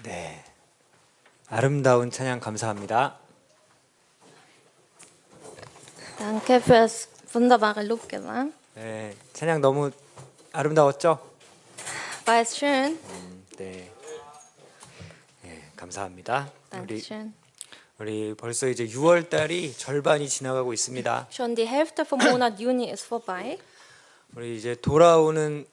네, 아름다운 찬양 감사합니다. Danke fürs wunderbare Lobgesang. 네, 찬양 너무 아름다웠죠? War es schön? 네, 감사합니다. Dankeschön. 우리 벌써 이제 6월 달이 절반이 지나가고 있습니다. Schon die Hälfte vom Monat Juni ist vorbei. 우리 이제 돌아오는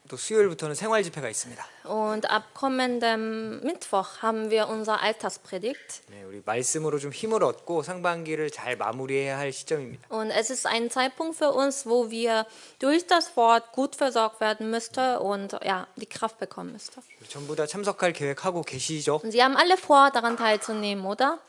또 수요일부터는 생활 집회가 있습니다. Und ab kommendem Mittwoch haben wir unser Alltagspredigt. 네, 우리 말씀으로 좀 힘을 얻고 상반기를 잘 마무리해야 할 시점입니다. Und es ist ein Zeitpunkt für uns, wo wir durch das Wort gut versorgt werden müsste und ja, die Kraft bekommen müsste. 전부 다 참석할 계획하고 계시죠? Und Sie haben alle vor, daran teilzunehmen, oder?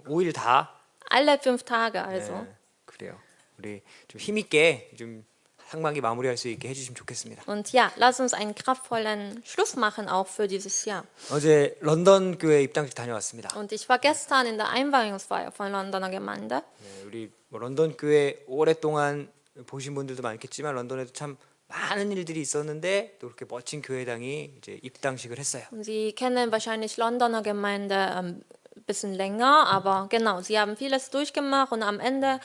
5일 다. Alle 5 Tage also. 네, 그래요. 우리 좀 힘있게 좀 상반기 마무리할 수 있게 해주시면 좋겠습니다. Und ja, lass uns einen kraftvollen Schluss machen auch für dieses Jahr. 어제 런던 교회 입당식 다녀왔습니다. Und ich war gestern in der Einweihungsfeier von Londoner Gemeinde. 네, 우리 런던 교회 오랫동안 보신 분들도 많겠지만 런던에도 참 많은 일들이 있었는데 또 그렇게 멋진 교회당이 이제 입당식을 했어요. Und Sie kennen wahrscheinlich Londoner Gemeinde ein bisschen länger, aber genau, Sie haben vieles durchgemacht und am Ende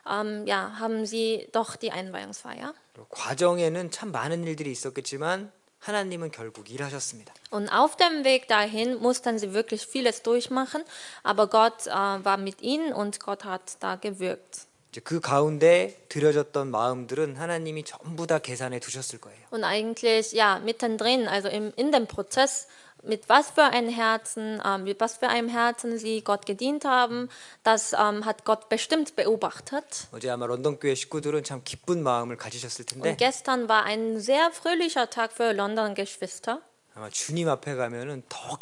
ja, haben Sie doch die Einweihungsfeier. 과정에는 참 많은 일들이 있었겠지만 하나님은 결국 일하셨습니다. Und auf dem Weg dahin mussten Sie wirklich vieles durchmachen, aber Gott war mit Ihnen und Gott hat da gewirkt. 이제 그 가운데 드려졌던 마음들은 하나님이 전부 다 계산해 두셨을 거예요. Und eigentlich, ja, mittendrin, also in dem Prozess, mit was für ein Herzen, mit was für einem Herzen sie Gott gedient haben, das hat Gott bestimmt beobachtet. 어제 아마 런던 교회 식구들은 참 기쁜 마음을 가지셨을 텐데 Und gestern war ein sehr fröhlicher Tag für Londoner Geschwister. 아마 주님 앞에 가면은 더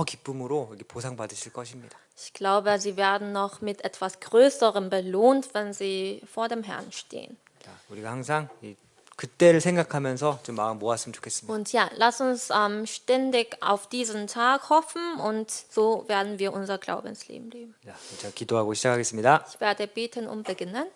기쁨으로 이렇게 보상 받으실 것입니다. Ich glaube, sie werden noch mit etwas Größerem belohnt, wenn sie vor dem Herrn stehen. 자, 우리가 항상 그때를 생각하면서 좀 마음 모았으면 좋겠습니다. Und ja, lass uns ständig auf diesen Tag hoffen und so werden wir unser Glaubensleben leben. 자, 제가 기도하고 시작하겠습니다. Ich werde beten und beginnen.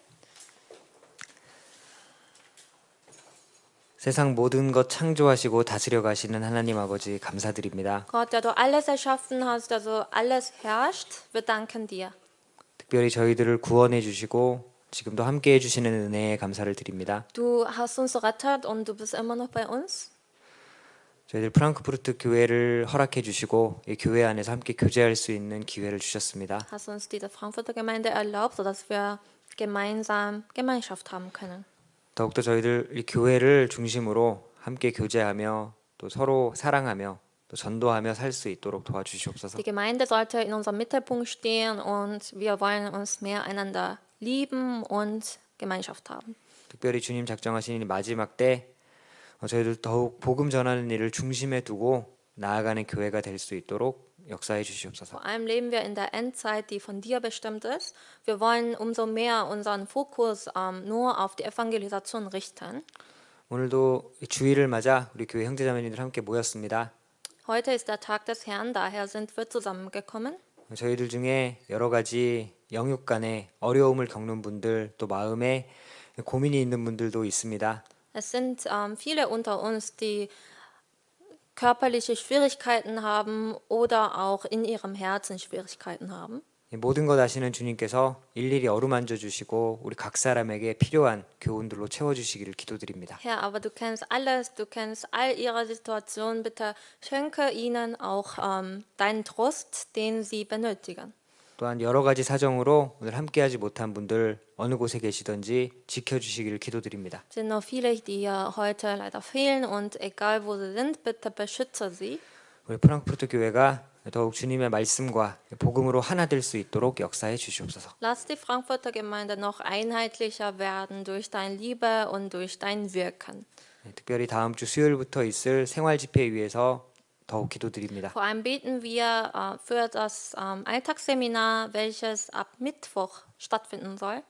세상 모든 것 창조하시고 다스려 가시는 하나님 아버지 감사드립니다. Gott, der du alles erschaffen hast, der so alles herrscht, wir danken dir. 특별히 저희들을 구원해 주시고 지금도 함께 해 주시는 은혜에 감사를 드립니다. Du hast uns rettet und du bist immer noch bei uns. 저희들 프랑크푸르트 교회를 허락해 주시고 이 교회 안에서 함께 교제할 수 있는 기회를 주셨습니다. Hast uns diese Frankfurter Gemeinde erlaubt, sodass wir gemeinsam Gemeinschaft haben können. 더욱더 저희들 이 교회를 중심으로 함께 교제하며 또 서로 사랑하며 또 전도하며 살 수 있도록 도와주시옵소서. Die Gemeinde sollte in unserem Mittelpunkt stehen und wir wollen uns mehr einander lieben und Gemeinschaft haben. 특별히 주님 작정하신 이 마지막 때 저희들 더욱 복음 전하는 일을 중심에 두고 나아가는 교회가 될 수 있도록 역사해 주시옵소서. Vor allem leben wir in der Endzeit, die von dir bestimmt ist. Wir wollen umso mehr unseren Fokus nur auf die Evangelisation richten. 오늘도 주일을 맞아 우리 교회 형제자매님들 함께 모였습니다. Heute ist der Tag des Herrn, daher sind wir zusammengekommen. 저희들 중에 여러 가지 영육 간의 어려움을 겪는 분들 또 마음에 고민이 있는 분들도 있습니다. Es sind viele unter uns, die körperliche Schwierigkeiten haben oder auch in ihrem Herzen Schwierigkeiten haben. 모든 것 아시는 주님께서 일일이 어루만져 주시고 우리 각 사람에게 필요한 교훈들로 채워 주시기를 기도드립니다. Herr, aber du kennst alles, du kennst all ihre Situationen. Bitte schenke ihnen auch deinen Trost, den sie benötigen. 또한 여러 가지 사정으로 오늘 함께하지 못한 분들 어느 곳에 계시든지 지켜주시기를 기도드립니다. Es sind noch viele, die heute leider fehlen und egal wo sie sind, bitte beschütze sie. 우리 프랑크푸르트 교회가 더욱 주님의 말씀과 복음으로 하나 될 수 있도록 역사해 주시옵소서. Lass die Frankfurter Gemeinde noch einheitlicher werden durch deine Liebe und durch dein Wirken. 특별히 다음 주 수요일부터 있을 생활 집회에 위해서 더욱 기도드립니다. Vor allem beten wir für das Alltagsseminar, welches ab Mittwoch stattfinden soll.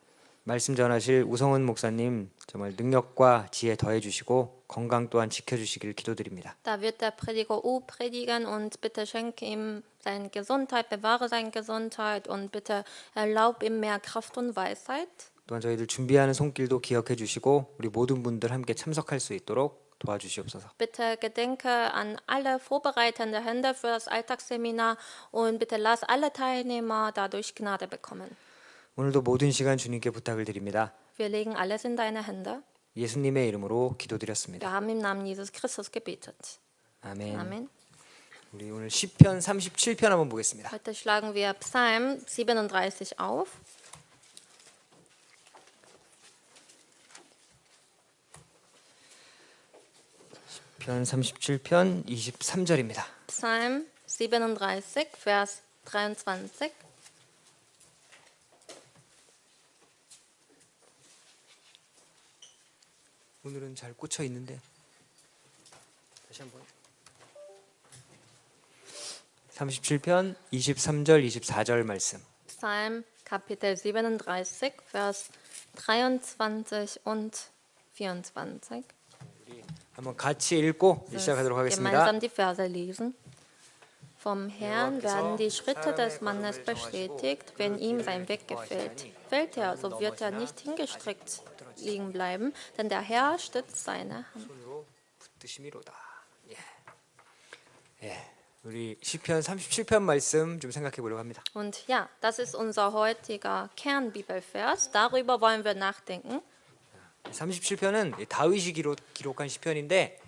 말씀 전하실 우성은 목사님 정말 능력과 지혜 더해 주시고 건강 또한 지켜 주시기를 기도드립니다. Da wird der Prediger U predigen und bitte schenke ihm seine Gesundheit, bewahre seine Gesundheit und bitte erlaub ihm mehr Kraft und Weisheit. 또한 저희들 준비하는 손길도 기억해 주시고 우리 모든 분들 함께 참석할 수 있도록 도와주시옵소서. Bitte gedenke an alle vorbereitende Hände für das Alltagsseminar und bitte lass alle Teilnehmer dadurch Gnade bekommen. 오늘도 모든 시간 주님께 부탁을 드립니다. Wir legen alles in deine Hände. 예수님의 이름으로 기도드렸습니다. Wir haben im Namen Jesus Christus gebetet. 아멘. Amen. 우리 오늘 시편 37편 한번 보겠습니다. Heute schlagen wir Psalm 37 auf. 편 37편 23절입니다. Psalm 37, Vers 23. 오늘은 잘 꽂혀 있는데 다시 한번 37편 23절 24절 말씀. Psalm Kapitel 37, Vers 23 und 24. 한번 같이 읽고 시작하도록 하겠습니다. Gemeinsam die Verse lesen. Vom Herrn werden die Schritte des Mannes bestätigt, wenn ihm sein Weg gefällt. Fällt er, so wird er nicht hingestreckt liegen bleiben, denn der Herr stützt seine Hand. 손으로 붙드심이로다. 예. 우리 시편 37편 말씀 좀 생각해 보려고 합니다. Und ja, das ist unser heutiger Kernbibelvers. Darüber wollen wir nachdenken. 37편은 다윗이 기록한 시편인데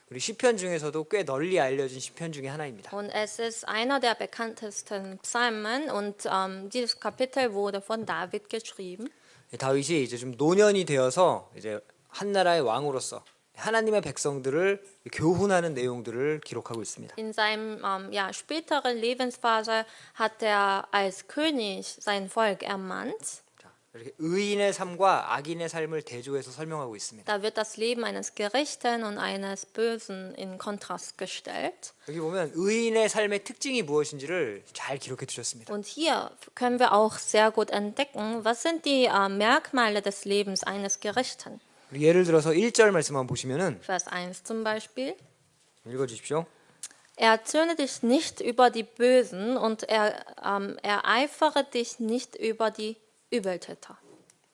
우리 시편 중에서도 꽤 널리 알려진 시편 중에 하나입니다. Und es ist einer der bekanntesten Psalmen und dieses Kapitel wurde von David geschrieben. 다윗이 이제 좀 노년이 되어서 이제 한 나라의 왕으로서 하나님의 백성들을 교훈하는 내용들을 기록하고 있습니다. In seinem späteren Lebensphase hat er als König sein Volk ermahnt. 자, 이렇게 의인의 삶과 악인의 삶을 대조해서 설명하고 있습니다. Da wird das Leben eines Gerechten und eines Bösen in Kontrast gestellt. 여기 보면 의인의 삶의 특징이 무엇인지를 잘 기록해 주셨습니다. Und hier können wir auch sehr gut entdecken, was sind die Merkmale des Lebens eines Gerechten. 우리 예를 들어서 1절 말씀만 보시면은 Vers 1 zum Beispiel. 읽어 주십시오. Erzürne dich nicht über die Bösen und ereifere dich nicht über die Übeltäter.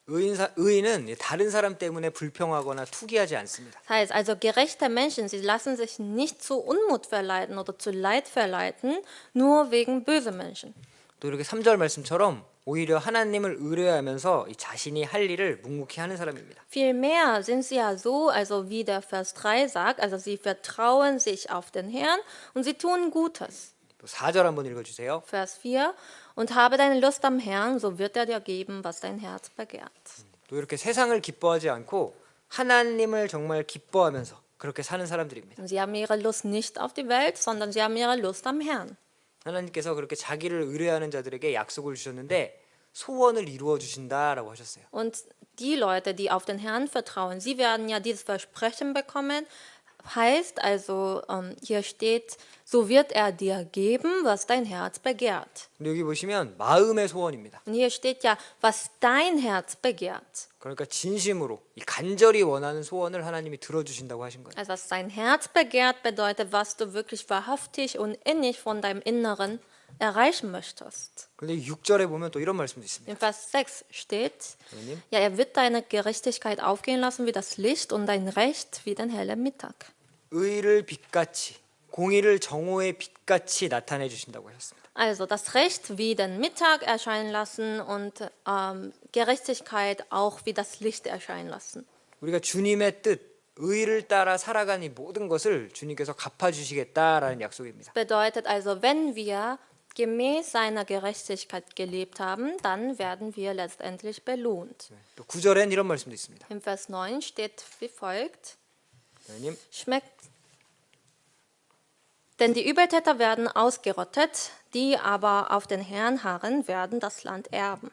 의인은 다른 사람 때문에 불평하거나 투기하지 않습니다. Das heißt also, gerechte Menschen, sie lassen sich nicht zu Unmut verleiten oder zu Leid verleiten, nur wegen böse Menschen. 또 이렇게 3절 말씀처럼 오히려 하나님을 의뢰하면서 자신이 할 일을 묵묵히 하는 사람입니다. Vielmehr sind sie ja so, also wie der Vers 3 sagt, also sie vertrauen sich auf den Herrn und sie tun Gutes. 또 4절 한번 읽어 주세요. Vers 4. Und habe deine Lust am Herrn, so wird er dir geben, was dein Herz begehrt. 또 이렇게 세상을 기뻐하지 않고 하나님을 정말 기뻐하면서 그렇게 사는 사람들입니다. Und sie haben ihre Lust nicht auf die Welt, sondern sie haben ihre Lust am Herrn. 하나님께서 그렇게 자기를 의뢰하는 자들에게 약속을 주셨는데 소원을 이루어 주신다라고 하셨어요. Und die Leute, die auf den Herrn vertrauen, sie werden ja dieses Versprechen bekommen. Heißt also, hier steht, so wird er dir geben, was dein Herz begehrt. 근데 여기 보시면 마음의 소원입니다. Und hier steht ja, was dein Herz begehrt. 그러니까 진심으로 이 간절히 원하는 소원을 하나님이 들어주신다고 하신 거예요. Also, was dein Herz begehrt, bedeutet, was du wirklich wahrhaftig und innig von deinem Inneren erreichen möchtest. 근데 6절에 보면 또 이런 말씀도 있습니다. In Vers 6 steht, 하나님, ja, er wird deine Gerechtigkeit aufgehen lassen wie das Licht und dein Recht wie den hellen Mittag. 의를 빛같이 공의를 정오의 빛같이 나타내 주신다고 하셨습니다. Also das Recht wie den Mittag erscheinen lassen und Gerechtigkeit auch wie das Licht erscheinen lassen. 우리가 주님의 뜻, 의를 따라 살아간 이 모든 것을 주님께서 갚아주시겠다라는 약속입니다. Bedeutet also, wenn wir gemäß seiner Gerechtigkeit gelebt haben, dann werden wir letztendlich belohnt. 또 9절엔 이런 말씀도 있습니다. Im Vers 9 steht wie folgt: 하나님, Denn die Übeltäter werden ausgerottet, die aber auf den Herrn harren, werden das Land erben.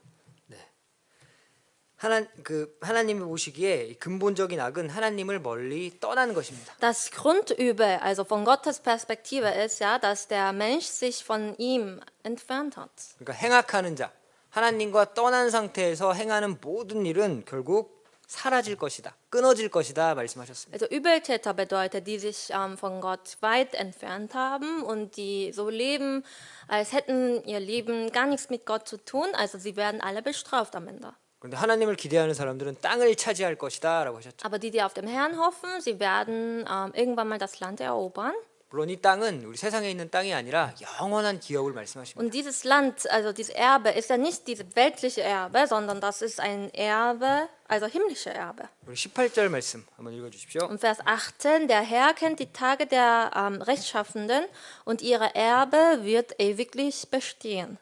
하나님이 보시기에 이 근본적인 악은 하나님을 멀리 떠나는 것입니다. Das Grundübel, also von Gottes Perspektive, ist ja, dass der Mensch sich von ihm entfernt hat. 그러니까 행악하는 자, 하나님과 떠난 상태에서 행하는 모든 일은 결국 사라질 것이다, 끊어질 것이다 말씀하셨습니다. Also Übeltäter bedeutet, die sich von Gott weit entfernt haben und die so leben, als hätten ihr Leben gar nichts mit Gott zu tun. Also sie werden alle bestraft am Ende. 그런데 하나님을 기대하는 사람들은 땅을 차지할 것이다라고 하셨죠. Aber die, die auf dem Herrn hoffen, sie werden irgendwann mal das Land erobern. 물론 이 땅은 우리 세상에 있는 땅이 아니라 영원한 기업을 말씀하십니다. Und dieses Land, also dieses Erbe, ist ja nicht dieses weltliche Erbe, sondern das ist ein Erbe, also himmlische Erbe. 우리 18절 말씀 한번 읽어주십시오. Und Vers 18, der Herr kennt die Tage der Rechtschaffenden und ihre Erbe wird ewiglich bestehen.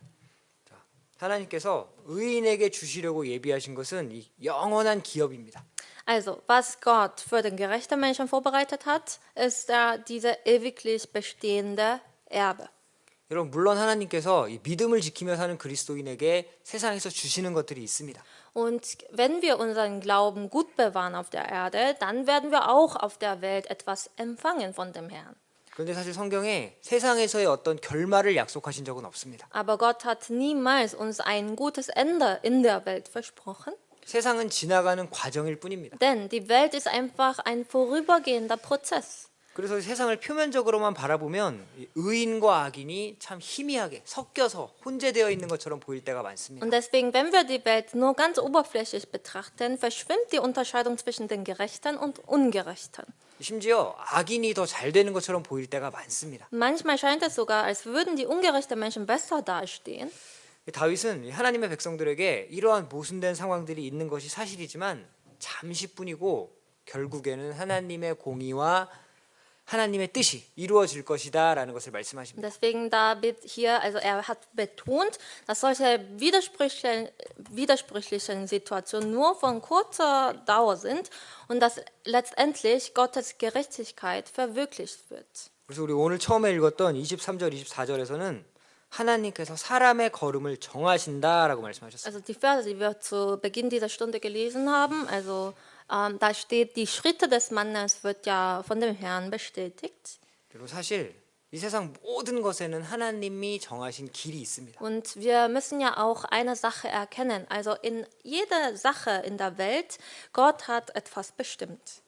하나님께서 의인에게 주시려고 예비하신 것은 이 영원한 기업입니다. Also, was Gott für den gerechten Menschen vorbereitet hat, ist diese ewiglich bestehende Erbe. 여러분 물론 하나님께서 이 믿음을 지키며 사는 그리스도인에게 세상에서 주시는 것들이 있습니다. Und wenn wir unseren Glauben gut bewahren auf der Erde, dann werden wir auch auf der Welt etwas empfangen von dem Herrn. 그런데 사실 성경에 세상에서의 어떤 결말을 약속하신 적은 없습니다. Aber Gott hat niemals uns ein gutes Ende in der Welt versprochen. 세상은 지나가는 과정일 뿐입니다. Denn die Welt ist einfach ein vorübergehender Prozess. 그래서 세상을 표면적으로만 바라보면 이 의인과 악인이 참 희미하게 섞여서 혼재되어 있는 것처럼 보일 때가 많습니다. Und deswegen, wenn wir die Welt nur ganz oberflächlich betrachten, verschwimmt die Unterscheidung zwischen den Gerechten und Ungerechten. 심지어 악인이 더 잘 되는 것처럼 보일 때가 많습니다. Manchmal scheint es sogar, als würden die ungerechten Menschen besser dastehen. 다윗은 하나님의 백성들에게 이러한 모순된 상황들이 있는 것이 사실이지만 잠시뿐이고 결국에는 하나님의 공의와 하나님의 뜻이 이루어질 것이다라는 것을 말씀하십니다. Deswegen David hier, also er hat betont, dass solche widersprüchlichen Situationen nur von kurzer Dauer sind und dass letztendlich Gottes Gerechtigkeit verwirklicht wird. 그래서 우리 오늘 처음에 읽었던 23절, 24절에서는 하나님께서 사람의 걸음을 정하신다라고 말씀하셨어요. Also die Verse, die wir zu Beginn dieser Stunde gelesen haben, also da steht, die Schritte des Mannes wird ja von dem Herrn bestätigt. 그리고 사실 이 세상 모든 것에는 하나님이 정하신 길이 있습니다. Und wir müssen ja auch eine Sache erkennen. Also in jeder Sache in der Welt, Gott hat etwas bestimmt.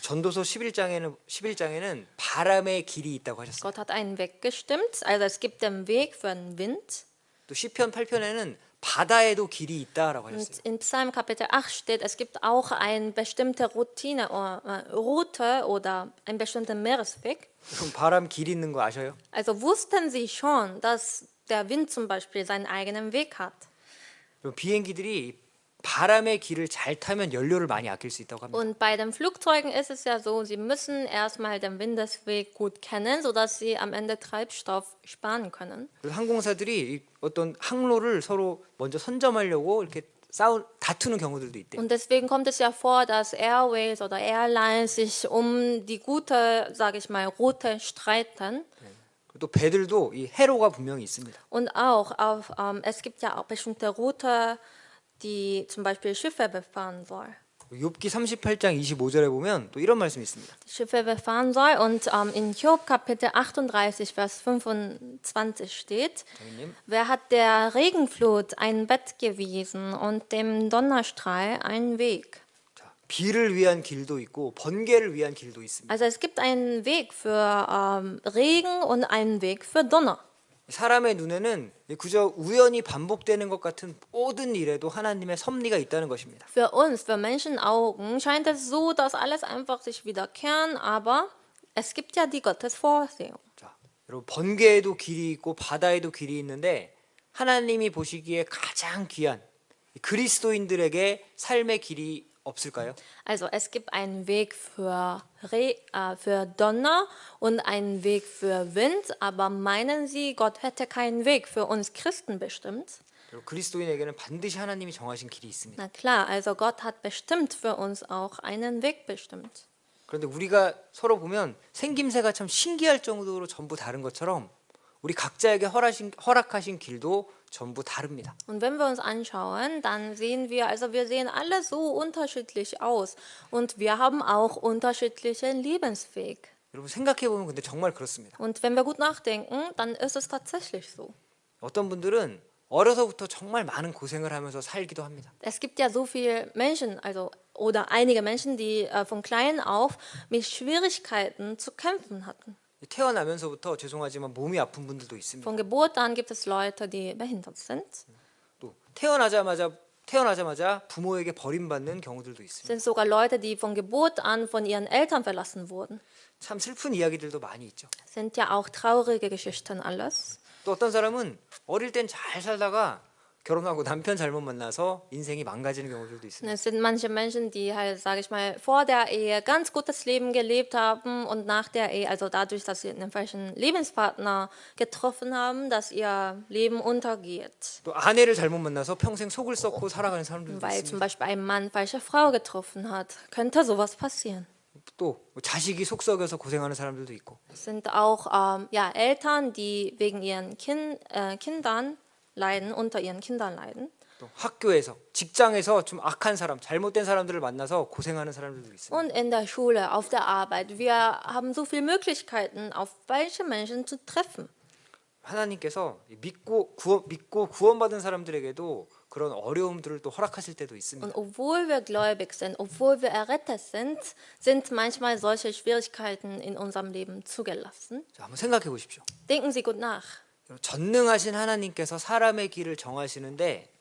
전도서 11장에는 바람의 길이 있다고 하셨어요. Gott hat einen Weg bestimmt. Also es gibt den Weg für den Wind. 또 시편 8편에는 바다에도 길이 있다라고 Und 하셨어요. in Psalm Kapitel 8 steht, es gibt auch eine bestimmte Route oder einen bestimmten Meeresweg. 그럼 바람 길 있는 거 아셔요? Also wussten Sie schon, dass der Wind zum Beispiel seinen eigenen Weg hat? 그럼 비행기들이 바람의 길을 잘 타면 연료를 많이 아낄 수 있다고 합니다. Und bei den Flugzeugen ist es ja so, sie müssen erstmal den Windesweg gut kennen, sodass sie am Ende Treibstoff sparen können. 그래서 항공사들이 이 어떤 항로를 서로 먼저 선점하려고 이렇게 다투는 경우들도 있대요. Und deswegen kommt es ja vor, dass Airways oder Airlines sich um die gute, sage ich mal, Route streiten. 또 배들도 이 해로가 분명히 있습니다. Und auch es gibt ja auch bestimmte Route, die zum Beispiel Schiffe befahren soll. 욥기 38장 25절에 보면 또 이런 말씀이 있습니다. Schiffe befahren soll. Und in Hiob Kapitel 38, Vers 25 steht, wer hat der Regenflut ein Bett gewiesen und dem Donnerstrahl einen Weg? 자, 비를 위한 길도 있고 번개를 위한 길도 있습니다. Also es gibt einen Weg für Regen und einen Weg für Donner. 사람의 눈에는 그저 우연히 반복되는 것 같은 모든 일에도 하나님의 섭리가 있다는 것입니다. Für uns, für Menschenaugen, scheint es so, dass alles einfach sich wiederkehren, aber es gibt ja die Gottesvorsehung. 자, 여러분 번개에도 길이 있고 바다에도 길이 있는데 하나님이 보시기에 가장 귀한 그리스도인들에게 삶의 길이 없을까요? Also es gibt einen Weg für Donner und einen Weg für Wind, aber meinen Sie, Gott hätte keinen Weg für uns Christen bestimmt? 그리스도인에게는 반드시 하나님이 정하신 길이 있습니다. Na klar, also Gott hat bestimmt für uns auch einen Weg bestimmt. 그런데 우리가 서로 보면 생김새가 참 신기할 정도로 전부 다른 것처럼 우리 각자에게 허락하신 길도 전부 다릅니다. Und wenn wir uns anschauen, dann sehen wir, also wir sehen alle so unterschiedlich aus und wir haben auch unterschiedlichen Lebensweg. 여러분 생각해 보면 근데 정말 그렇습니다. Und wenn wir gut nachdenken, dann ist es tatsächlich so. 어떤 분들은 어려서부터 정말 많은 고생을 하면서 살기도 합니다. Es gibt ja so viele Menschen, also oder einige Menschen, die von klein auf mit Schwierigkeiten zu kämpfen hatten. 태어나면서부터 죄송하지만 몸이 아픈 분들도 있습니다. Von Geburt an gibt es Leute, die behindert sind. 또 태어나자마자 태어나자마자 부모에게 버림받는 경우들도 있습니다. sind sogar Leute, die von Geburt an von ihren Eltern verlassen wurden. 참 슬픈 이야기들도 많이 있죠. Sind ja auch traurige Geschichten alles. 또 어떤 사람은 어릴 땐 잘 살다가 결혼하고 남편 잘못 만나서 인생이 망가지는 경우들도 있습니다. Es sind manche Menschen, die halt, sage ich mal, vor der Ehe ganz gutes Leben gelebt haben und nach der Ehe, also dadurch, dass sie einen falschen Lebenspartner getroffen haben, dass ihr Leben untergeht. 또 아내를 잘못 만나서 평생 속을 썩고 살아가는 사람들도 Weil 있습니다. zum Beispiel ein Mann falsche Frau getroffen hat, könnte sowas passieren. 또 자식이 속 썩여서 고생하는 사람들도 있고 Es sind auch ja, Eltern, die wegen ihren Kindern leiden, unter ihren Kindern leiden. 또 학교에서 직장에서 좀 악한 사람 잘못된 사람들을 만나서 고생하는 사람들도 있습니다. Und in der Schule, auf der Arbeit. Wir haben so viele Möglichkeiten, auf welche Menschen zu treffen. 하나님께서 믿고 구원받은 사람들에게도 그런 어려움들을 또 허락하실 때도 있습니다. Und obwohl wir gläubig sind, obwohl wir errettet sind, sind manchmal solche Schwierigkeiten in unserem Leben zugelassen. 자, 한번 생각해 보십시오. Denken Sie gut nach. 전능하신 하나님께서 사람의 길을 정하시는데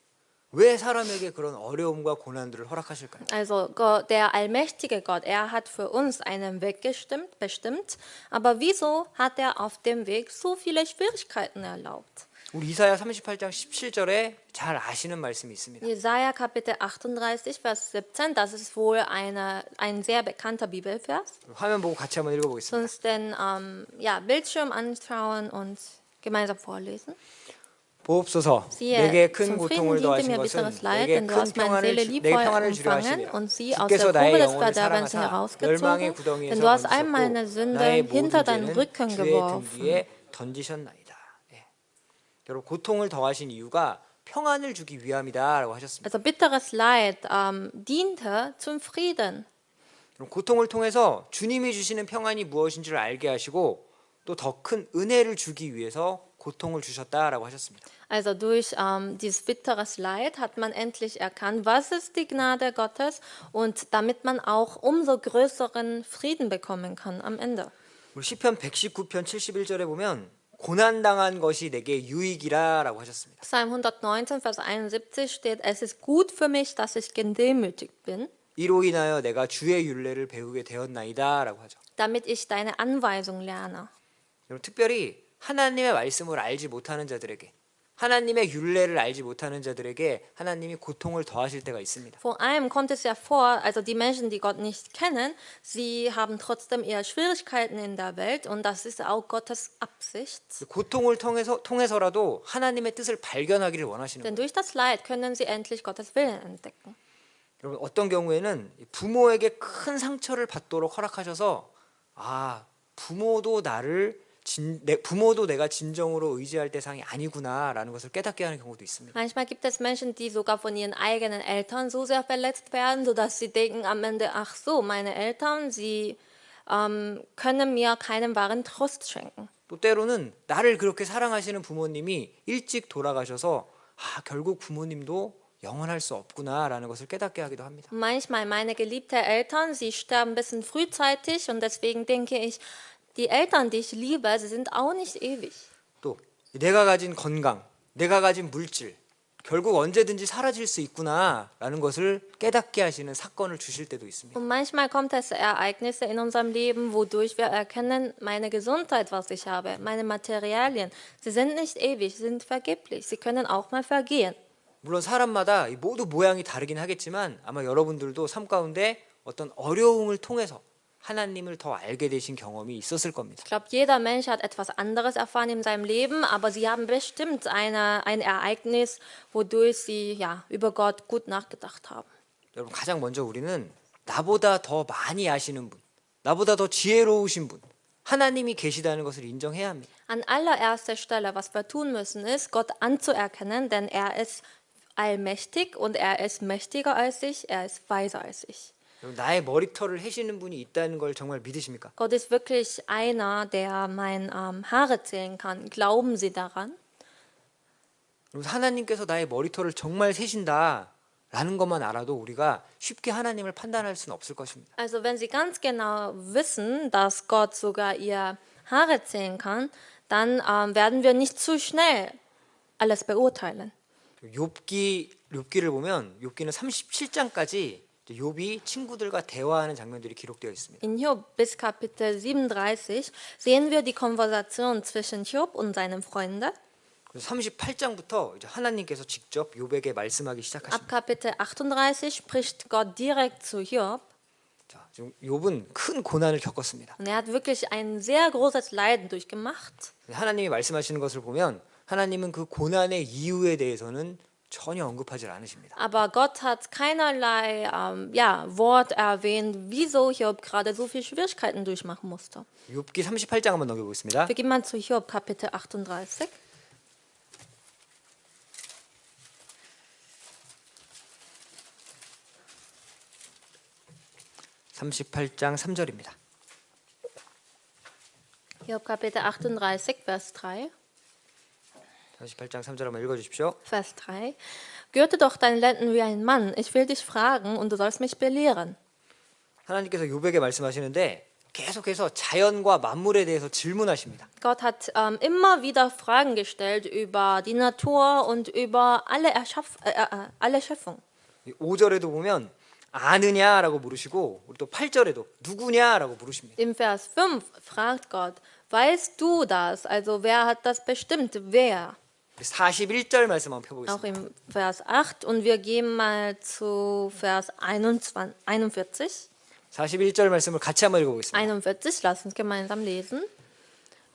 왜 사람에게 그런 어려움과 고난들을 허락하실까요? Also Gott, der allmächtige Gott, er hat für uns einen Weg bestimmt, aber wieso hat er auf dem Weg so viele Schwierigkeiten erlaubt? 우리 이사야 38장 17절에 잘 아시는 말씀이 있습니다. Jesaja Kapitel 38, Vers 17, das ist wohl ein sehr bekannter Bibelvers. 화면 보고 같이 한번 읽어보겠습니다. Uns den ja, Bildschirm anschauen und gemeinsam vorlesen. 보옵소서 Siehe, 내게 큰 zum 고통을 Frieden diente 더하신 mir 것은 bitteres Leid, 내게 denn du 큰 hast meine 평안을 Seele 내게 liebevoll 평안을 주려 empfangen 하심이라 und sie aus 주께서 der 나의 Grube des 영혼을 Verderbens 사랑하사 herausgezogen, 멸망의 denn 구덩이에서 du hast all meine 건지셨고 Sünden 나의 hinter 모든 deinen 죄는 Rücken 주의 등 geworfen. 뒤에 던지셨나이다. 예. 여러분 고통을 더하신 이유가 평안을 주기 위함이다라고 하셨습니다. Also bitteres Leid diente zum Frieden. 그럼 고통을 통해서 주님이 주시는 평안이 무엇인지를 알게 하시고 또 더 큰 은혜를 주기 위해서 고통을 주셨다라고 하셨습니다. Also durch dieses bitteres Leid hat man endlich erkannt, was ist die Gnade Gottes und damit man auch umso größeren Frieden bekommen kann am Ende. 우리 시편 119편 71절에 보면 고난 당한 것이 내게 유익이라라고 하셨습니다. Psalm 119, Vers 71 steht, es ist gut für mich, dass ich gedemütigt bin, 이로 인하여 내가 주의 율례를 배우게 되었나이다라고 하죠. damit ich deine Anweisung lerne. 여러분 특별히 하나님의 말씀을 알지 못하는 자들에게 하나님의 율례를 알지 못하는 자들에게 하나님이 고통을 더하실 때가 있습니다. Vor allem kommt es ja vor, also die Menschen, die Gott nicht kennen, sie haben trotzdem eher Schwierigkeiten in der Welt und das ist auch Gottes Absicht. 고통을 통해서라도 하나님의 뜻을 발견하기를 원하시는 Denn 거예요. durch das Leid können sie endlich Gottes Willen entdecken. 여러분 어떤 경우에는 부모에게 큰 상처를 받도록 허락하셔서 부모도 내가 진정으로 의지할 대상이 아니구나라는 것을 깨닫게 하는 경우도 있습니다. Manchmal gibt es Menschen, die sogar von ihren eigenen Eltern so sehr verletzt werden, sodass sie denken am Ende, ach so, meine Eltern, sie können mir keinen wahren Trost schenken. 또 때로는 나를 그렇게 사랑하시는 부모님이 일찍 돌아가셔서 결국 부모님도 영원할 수 없구나라는 것을 깨닫게 하기도 합니다. Manchmal meine geliebten Eltern, sie sterben ein bisschen frühzeitig und deswegen denke ich, die Eltern, die ich liebe, sie sind auch nicht ewig. 또 내가 가진 건강, 내가 가진 물질 결국 언제든지 사라질 수 있구나라는 것을 깨닫게 하시는 사건을 주실 때도 있습니다. Und manchmal kommt es Ereignisse in unserem Leben, wodurch wir erkennen, meine Gesundheit, was ich habe, meine Materialien, sie sind nicht ewig, sie sind vergeblich, sie können auch mal vergehen. 물론 사람마다 모두 모양이 다르긴 하겠지만 아마 여러분들도 삶 가운데 어떤 어려움을 통해서 하나님을 더 알게 되신 경험이 있었을 겁니다. Ich glaube, jeder Mensch hat etwas anderes erfahren in seinem Leben, aber sie haben bestimmt ein Ereignis, wodurch sie ja, über Gott gut nachgedacht haben. 여러분 가장 먼저 우리는 나보다 더 많이 아시는 분, 나보다 더 지혜로우신 분, 하나님이 계시다는 것을 인정해야 합니다. An allererster Stelle, was wir tun müssen, ist, Gott anzuerkennen, denn er ist allmächtig und er ist mächtiger als ich, er ist weiser als ich. 나의 머리털을 해시는 분이 있다는 걸 정말 믿으십니까? Gott ist wirklich einer, der mein Haare zählen kann. Glauben Sie daran? 하나님께서 나의 머리털을 정말 세신다라는 것만 알아도 우리가 쉽게 하나님을 판단할 수는 없을 것입니다. Also wenn Sie ganz genau wissen, dass Gott sogar Ihr Haare zählen kann, dann werden wir nicht zu schnell alles beurteilen. 욥기를 보면 욥기는 37장까지 욥이 친구들과 대화하는 장면들이 기록되어 있습니다. In Hiob bis Kapitel 37 sehen wir die Konversation zwischen Hiob und seinen Freunden. 그래서 38장부터 이제 하나님께서 직접 욥에게 말씀하기 Ab 시작하십니다. Kapitel 38 spricht Gott direkt zu Hiob. 자, 지금 욥은 큰 고난을 겪었습니다. Und er hat wirklich ein sehr großes Leiden durchgemacht. 하나님이 말씀하시는 것을 보면 하나님은 그 고난의 이유에 대해서는 전혀 언급하지 않으십니다. Aber Gott hat keinerlei Wort erwähnt, wieso Hiob gerade so viele Schwierigkeiten durchmachen musste. 욥기 38장 한번 넘겨보겠습니다. Wir gehen mal zu Hiob Kapitel 38. 38장 3절입니다. Hiob Kapitel 38, Vers 3. 38장 3절 한번 읽어주십시오. Vers 3. Gürte doch deine Lenden wie ein Mann, ich will dich fragen und du sollst mich belehren. 하나님께서 욥에게 말씀하시는데 계속해서 자연과 만물에 대해서 질문하십니다. Gott hat immer wieder Fragen gestellt über die Natur und über alle Schöpfung. 5절에도 보면 아느냐라고 물으시고 우리 또 8절에도 누구냐라고 물으십니다. Im Vers 5 fragt Gott, weißt du das? Also wer hat das bestimmt? Wer? 41절 말씀 한번 펴보겠습니다. Auch im Vers 8 und wir gehen mal zu Vers 41. 41절 말씀을 같이 한번 읽어보겠습니다. 41, lass uns gemeinsam lesen.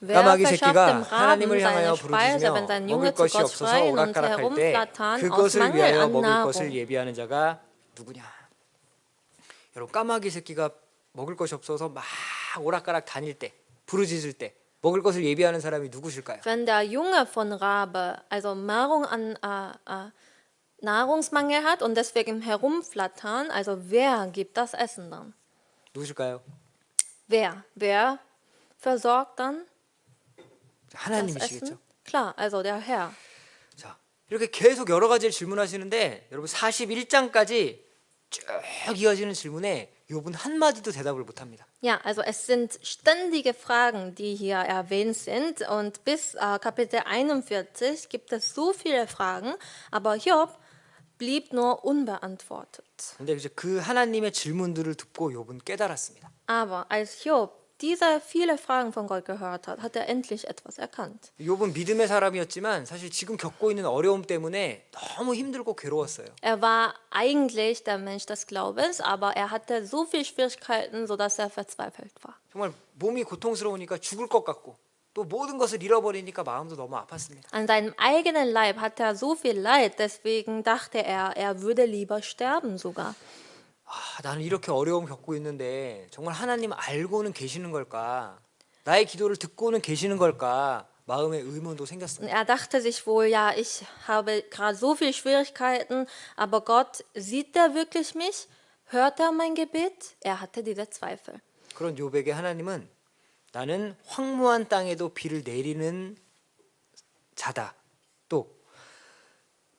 Wer 까마귀 verschafft 새끼가 dem Raben 하나님을 향하여 seine Speise, wenn 부르짖으며 sein 먹을 Junge zu 것이 Gott 없어서 schreien und 오락가락할 때 herumflattern aus 그것을 Mangel 위하여 an 먹을 것을 Nahrung? 예비하는 자가 누구냐? 여러분 까마귀 새끼가 먹을 것이 없어서 막 오락가락 다닐 때 부르짖을 때 먹을 것을 예비하는 사람이 누구실까요? Wenn der Junge von Rabe also Nahrungsmangel hat und deswegen herumflattern, also wer gibt das Essen dann? 누구실까요? Wer? Wer versorgt dann das 하나님이시겠죠. Essen? Klar, also der Herr. 자, 이렇게 계속 여러 가지를 질문하시는데 여러분 41장까지 쭉 이어지는 질문에 욥은 한마디도 대답을 못 합니다. Ja, also es sind ständige Fragen, die hier erwähnt sind und bis Kapitel 41 gibt es so viele Fragen, aber Hiob blieb nur unbeantwortet. 근데 이제 그 하나님의 질문들을 듣고 욥은 깨달았습니다. Aber als Hiob diese viele Fragen von Gott gehört hat, hat er endlich etwas erkannt. 욥은 믿음의 사람이었지만 사실 지금 겪고 있는 어려움 때문에 너무 힘들고 괴로웠어요. Er war eigentlich der Mensch des Glaubens, aber er hatte so viele Schwierigkeiten, sodass er verzweifelt war. 정말 몸이 고통스러우니까 죽을 것 같고 또 모든 것을 잃어버리니까 마음도 너무 아팠습니다. An seinem eigenen Leib hatte er so viel Leid, deswegen dachte er, er würde lieber sterben sogar. 나는 이렇게 어려움 겪고 있는데 정말 하나님 알고는 계시는 걸까? 나의 기도를 듣고는 계시는 걸까? 마음의 의문도 Und 생겼습니다. er dachte sich wohl, ja, ich habe gerade so viele Schwierigkeiten, aber Gott, sieht er wirklich mich? Hört er mein Gebet? Er hatte diese Zweifel. 그런 욥에게 하나님은 나는 황무한 땅에도 비를 내리는 자다. 또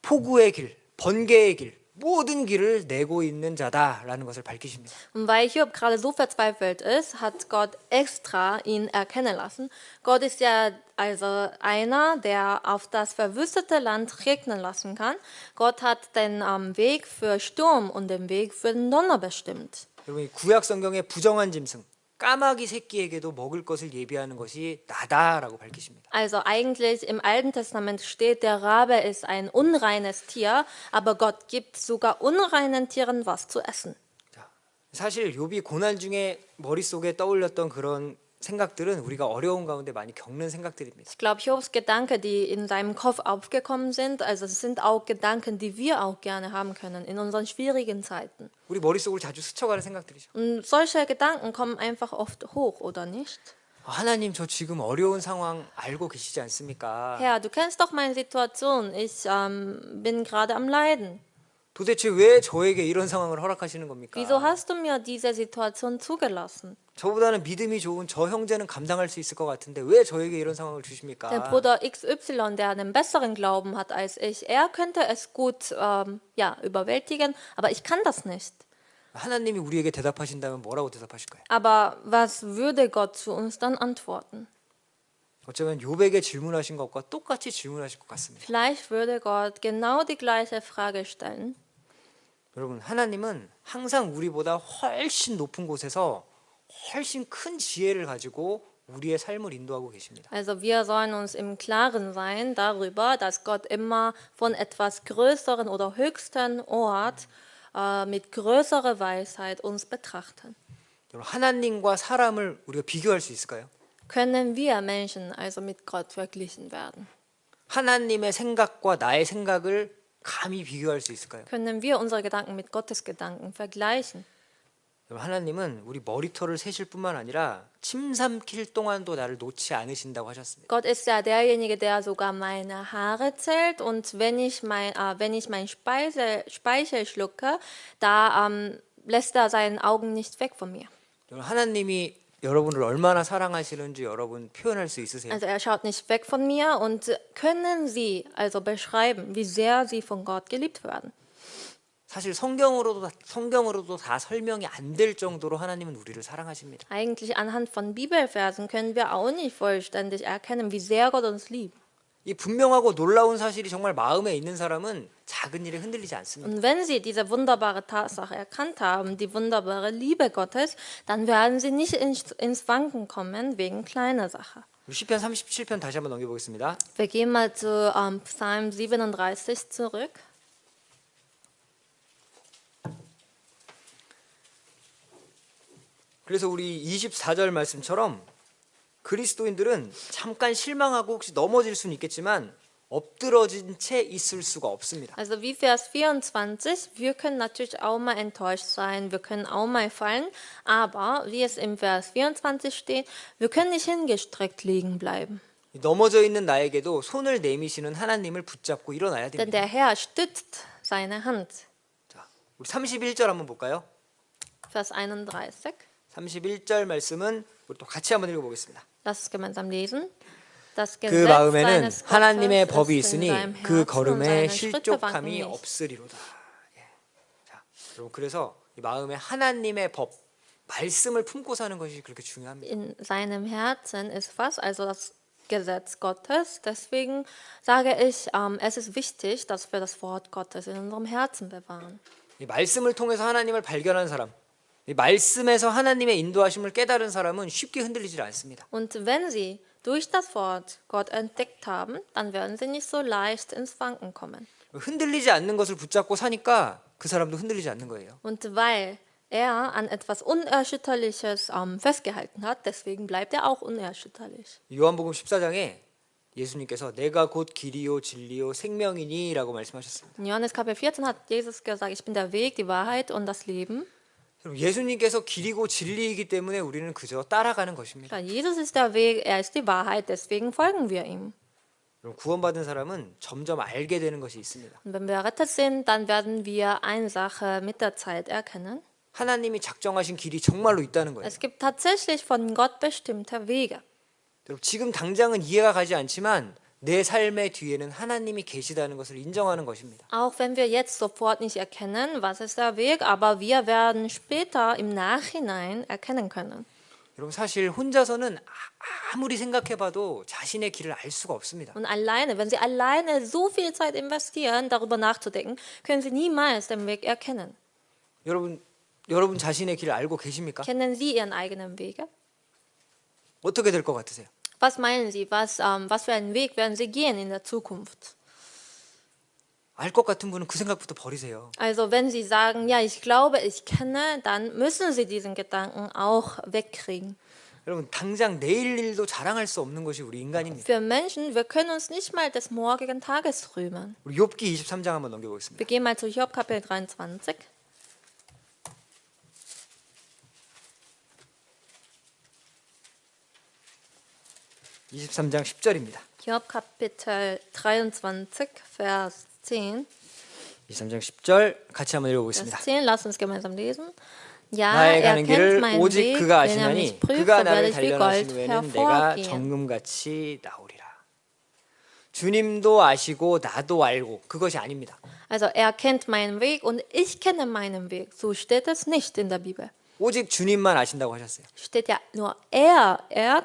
폭우의 길, 번개의 길, 모든 길을 내고 있는 자다라는 것을 밝히십니다. Und weil Hiob gerade so verzweifelt ist, hat Gott extra ihn erkennen lassen. Gott ist ja also einer, der auf das verwüstete Land regnen lassen kann. Gott hat den Weg für Sturm und den Weg für den Donner bestimmt. 여러분 구약 성경의 부정한 짐승 까마귀 새끼에게도 먹을 것을 예비하는 것이 나다라고 밝히십니다. Also eigentlich im Alten Testament steht, der Rabe ist ein unreines Tier, aber Gott gibt sogar unreinen Tieren was zu essen. 자, 사실 욥이 고난 중에 머릿속에 떠올렸던 그런 생각들은 우리가 어려운 가운데 많이 겪는 생각들입니다. Ich glaube, Hiobs Gedanken, die in seinem Kopf aufgekommen sind, also es sind auch Gedanken, die wir auch gerne haben können in unseren schwierigen Zeiten. 우리 머릿속을 자주 스쳐가는 생각들이죠. Und solche Gedanken kommen einfach oft hoch, oder nicht? 하나님 저 지금 어려운 상황 알고 계시지 않습니까? Herr, du kennst doch meine Situation. Ich bin gerade am Leiden. 도대체 왜 저에게 이런 상황을 허락하시는 겁니까? Wieso hast du mir diese Situation zugelassen? 저보다는 믿음이 좋은 저 형제는 감당할 수 있을 것 같은데 왜 저에게 이런 상황을 주십니까? Der Bruder XY, der einen besseren Glauben hat als ich, er könnte es gut überwältigen, aber ich kann das nicht. 하나님이 우리에게 대답하신다면 뭐라고 대답하실 거예요? Aber was würde Gott zu uns dann antworten? 어쩌면 욥에게 질문하신 것과 똑같이 질문하실 것 같습니다. Vielleicht würde Gott genau die gleiche Frage stellen. 여러분, 하나님은 항상 우리보다 훨씬 높은 곳에서 훨씬 큰 지혜를 가지고 우리의 삶을 인도하고 계십니다. Also wir sollen uns im Klaren sein darüber, dass Gott immer von etwas Größeren oder höchsten Ort mit größerer Weisheit uns betrachten. 여러분, 하나님과 사람을 우리가 비교할 수 있을까요? Können wir Menschen also mit Gott verglichen werden? 하나님의 생각과 나의 생각을 감히 비교할 수 있을까요? Können wir unsere Gedanken mit Gottes Gedanken vergleichen? 여러분, 하나님은 우리 머리털을 세실 뿐만 아니라 침 삼킬 동안도 나를 놓지 않으신다고 하셨습니다. Gott ist ja derjenige, der sogar meine Haare zählt und wenn ich mein Speichel schlucke, da lässt er seinen Augen nicht weg von mir. 여러분, 하나님이 여러분을 얼마나 사랑하시는지 여러분 표현할 수 있으세요? Also er schaut nicht weg von mir und können Sie also beschreiben, wie sehr Sie von Gott geliebt werden? 사실 성경으로도 다 설명이 안 될 정도로 하나님은 우리를 사랑하십니다. Eigentlich anhand von Bibelversen können wir auch nicht vollständig erkennen, wie sehr Gott uns liebt. 이 분명하고 놀라운 사실이 정말 마음에 있는 사람은 작은 일에 흔들리지 않습니다. Und wenn Sie diese wunderbare Tatsache erkannt haben, die wunderbare Liebe Gottes, dann werden Sie nicht ins Wanken kommen wegen kleiner Sachen. 시편 37편 다시 한번 넘겨보겠습니다. Wir gehen mal zu Psalm 37 zurück. 그래서 우리 24절 말씀처럼 그리스도인들은 잠깐 실망하고 혹시 넘어질 수는 있겠지만 엎드러진 채 있을 수가 없습니다. Also wie Vers 24, wir können natürlich auch mal enttäuscht sein, wir können auch mal fallen, aber wie es im Vers 24 steht, wir können nicht hingestreckt liegen bleiben. 넘어져 있는 나에게도 손을 내미시는 하나님을 붙잡고 일어나야 Denn 됩니다. der Herr stützt seine Hand. 자, 우리 31절 한번 볼까요? Vers 31. 31절 말씀은 우리 또 같이 한번 읽어보겠습니다. Lass uns gemeinsam lesen. Das 그 Gesetz 마음에는 seines 하나님의 Gottes 법이 ist in 있으니 seinem 그 Herzen und 걸음에 seine Schritte wanken 실족함이 nicht. 없으리로다. 예. 자, 여러분 그래서 이 마음에 하나님의 법, 말씀을 품고 사는 것이 그렇게 중요합니다. In seinem Herzen ist was? Also das Gesetz Gottes. Deswegen sage ich, es ist wichtig, dass wir das Wort Gottes in unserem Herzen bewahren. 이 말씀을 통해서 하나님을 발견한 사람, 이 말씀에서 하나님의 인도하심을 깨달은 사람은 쉽게 흔들리질 않습니다. Und wenn sie durch das Wort Gott entdeckt haben, dann werden sie nicht so leicht ins Wanken kommen. 흔들리지 않는 것을 붙잡고 사니까 그 사람도 흔들리지 않는 거예요. Und weil er an etwas Unerschütterliches festgehalten hat, deswegen bleibt er auch unerschütterlich. 요한복음 14장에 예수님께서 내가 곧 길이요 진리요 생명이니라고 말씀하셨습니다. In Johannes Kapitel 14 hat Jesus gesagt, ich bin der Weg, die Wahrheit und das Leben. 예수님께서 길이고 진리이기 때문에 우리는 그저 따라가는 것입니다. Klar, Jesus ist der Weg, er ist die Wahrheit, deswegen folgen wir ihm. 구원받은 사람은 점점 알게 되는 것이 있습니다. Und wenn wir errettet sind, dann werden wir eine Sache mit der Zeit erkennen. 하나님이 작정하신 길이 정말로 있다는 거예요. Es gibt tatsächlich von Gott bestimmte Wege. 지금 당장은 이해가 가지 않지만 내 삶의 뒤에는 하나님이 계시다는 것을 인정하는 것입니다. Auch wenn wir jetzt sofort nicht erkennen, was ist der Weg, aber wir werden später im Nachhinein erkennen können. 여러분 사실 혼자서는 아무리 생각해봐도 자신의 길을 알 수가 없습니다. Und alleine, wenn Sie alleine so viel Zeit investieren, darüber nachzudenken, können Sie niemals den Weg erkennen. 여러분 자신의 길을 알고 계십니까? Kennen Sie Ihren eigenen Wege? 어떻게 될 것 같으세요? Was meinen Sie, was für einen Weg werden Sie gehen in der Zukunft? 알 것 같은 분은 그 생각부터 버리세요. Also wenn Sie sagen, ja, ich glaube, ich kenne, dann müssen Sie diesen Gedanken auch wegkriegen. 여러분 당장 내일 일도 자랑할 수 없는 것이 우리 인간입니다. Für Menschen, wir können uns nicht mal des morgigen Tages rühmen. 우리 욥기 23장 한번 넘겨보겠습니다. Wir gehen mal zu Job Kapitel 23. 23장 10절입니다. Job Kapitel 23, Vers 10. 23장 10절 같이 한번 Vers 읽어보겠습니다. 10, lasst uns gemeinsam lesen. Ja, 나의 er 가는 kennt 길을 meinen 오직 Weg, 그가 wenn er 아시나니 mich prüft, 그가 so werde 나를 ich wie 단련하신 Gold 후에는 내가 hervorgehen. 정금같이 나오리라. 주님도 아시고 나도 알고 그것이 아닙니다. Also er kennt meinen Weg und ich kenne meinen Weg. So steht es nicht in der Bibel. 오직 주님만 아신다고 하셨어요. Steht ja nur er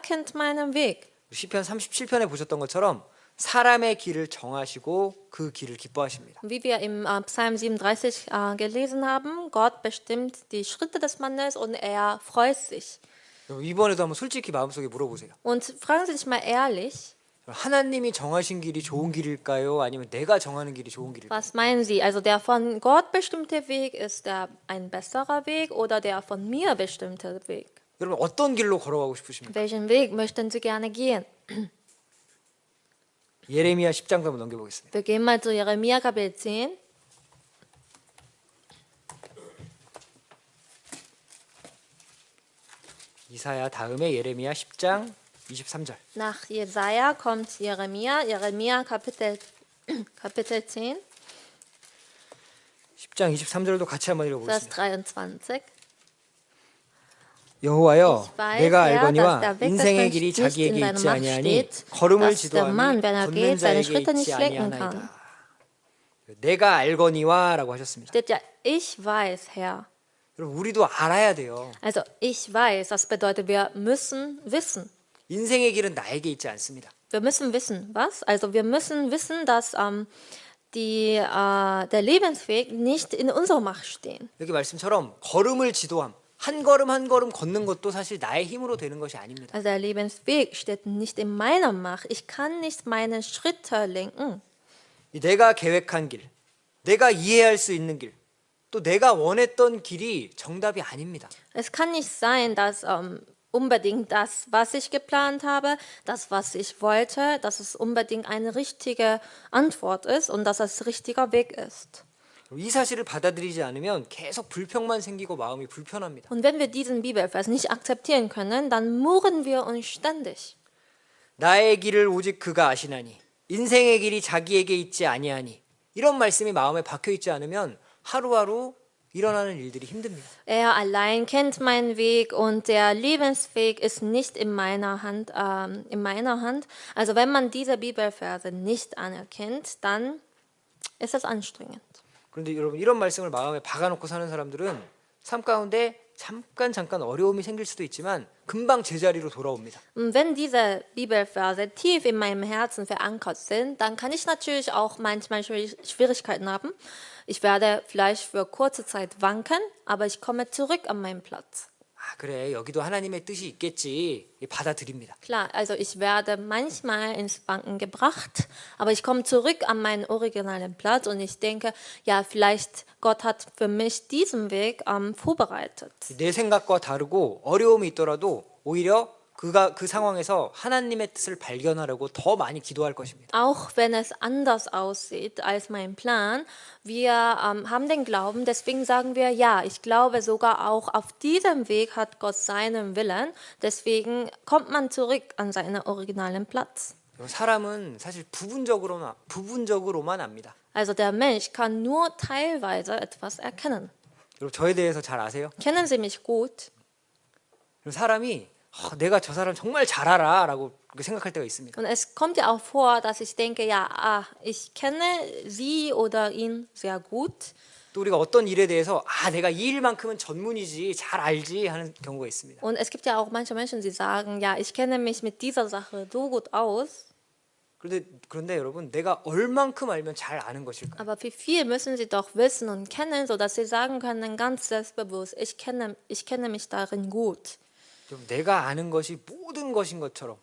kennt meinen Weg. 시편 37편에 보셨던 것처럼 사람의 길을 정하시고 그 길을 기뻐하십니다. Wie wir im Psalm 37 gelesen haben, Gott bestimmt die Schritte des Mannes und er freut sich. 여러분, 이번에도 한번 솔직히 마음속에 물어보세요. Und fragen Sie sich mal ehrlich, 하나님이 정하신 길이 좋은 길일까요? 아니면 내가 정하는 길이 좋은 길일까요? was meinen Sie? Also der von Gott bestimmte Weg, ist der ein besserer Weg oder der von mir bestimmte Weg? 여러분 어떤 길로 걸어가고 싶으십니까? Welchen Weg möchten Sie gerne gehen? 예레미야 10장도 한번 넘겨보겠습니다. Wir gehen mal zu Jeremia Kapitel 10. 이사야 다음에 예레미야 10장 23절. Nach Jesaja kommt Jeremia, Jeremia Kapitel 10, 10장 23절도 같이 한번 Vers 읽어보겠습니다. 23. 여호와여, weiß, 내가 Herr, 알거니와 dass der Weg des 인생의 Menschen 길이 nicht in 자기에게 seiner 있지 Macht 아니하니 steht, 걸음을 dass der Mann, 지도함이 wenn er 걷는 geht, seine 자에게 Schritte nicht 있지 lenken 아니하나이다. 내가 알거니와라고 하셨습니다. Steht ja, ich weiß, Herr. 여러분 우리도 알아야 돼요. Also ich weiß, das bedeutet, wir müssen wissen. 인생의 길은 나에게 있지 않습니다. Wir müssen wissen, was? Also wir müssen wissen, dass der Lebensweg nicht in unserer Macht stehen. 여기 말씀처럼 걸음을 지도함, 한 걸음 한 걸음 걷는 것도 사실 나의 힘으로 되는 것이 아닙니다. Also der Lebensweg steht nicht in meiner Macht. Ich kann nicht meine Schritte lenken. 이 내가 계획한 길, 내가 이해할 수 있는 길, 또 내가 원했던 길이 정답이 아닙니다. Es kann nicht sein, dass unbedingt das, was ich geplant habe, das, was ich wollte, dass es unbedingt eine richtige Antwort ist und dass es richtiger Weg ist. 이 사실을 받아들이지 않으면 계속 불평만 생기고 마음이 불편합니다. Und wenn wir diesen Bibelvers nicht akzeptieren können, dann murren wir uns ständig. 나의 길을 오직 그가 아시나니 인생의 길이 자기에게 있지 아니하니 이런 말씀이 마음에 박혀 있지 않으면 하루하루 일어나는 일들이 힘듭니다. Er allein kennt meinen Weg und der Lebensweg ist nicht in meiner Hand. Also wenn man diese Bibelverse nicht anerkennt, dann ist es anstrengend. 그런데 여러분 이런 말씀을 마음에 박아놓고 사는 사람들은 삶 가운데 잠깐 어려움이 생길 수도 있지만 금방 제자리로 돌아옵니다. Und wenn diese Bibelverse tief in meinem Herzen verankert sind, dann kann ich natürlich auch manchmal Schwierigkeiten haben. Ich werde vielleicht für kurze Zeit wanken, aber ich komme zurück an meinen Platz. 아 그래 여기도 하나님의 뜻이 있겠지 받아들입니다. Klar, also ich werde manchmal ins Wanken gebracht, aber ich komme zurück an meinen originalen Platz und ich denke, ja, vielleicht Gott hat für mich diesen Weg vorbereitet. 내 생각과 다르고 어려움이 있더라도 오히려 그가 그 상황에서 하나님의 뜻을 발견하려고 더 많이 기도할 것입니다. Auch wenn es anders aussieht als mein Plan, wir haben den Glauben, deswegen sagen wir, ja, ich glaube sogar auch auf diesem Weg hat Gott seinen Willen, deswegen kommt man zurück an seinen originalen Platz. 사람은 사실 부분적으로만 압니다. Also der Mensch kann nur teilweise etwas erkennen. 여러분 저에 대해서 잘 아세요? Kennen Sie mich gut? 사람이 내가 저 사람 정말 잘 알아라고 생각할 때가 있습니다. Und es kommt ja auch vor, dass ich denke, ja, ich kenne sie oder ihn sehr gut. 또 우리가 어떤 일에 대해서 내가 이 일만큼은 전문이지 잘 알지 하는 경우가 있습니다. Und es gibt ja auch manche Menschen, die sagen, ja, ich kenne mich mit dieser Sache so gut aus. 그런데 여러분 내가 얼만큼 알면 잘 아는 것일까요? Aber wie viel müssen sie doch wissen und kennen, sodass sie sagen können, ganz selbstbewusst, ich kenne mich darin gut. 내가 아는 것이 모든 것인 것처럼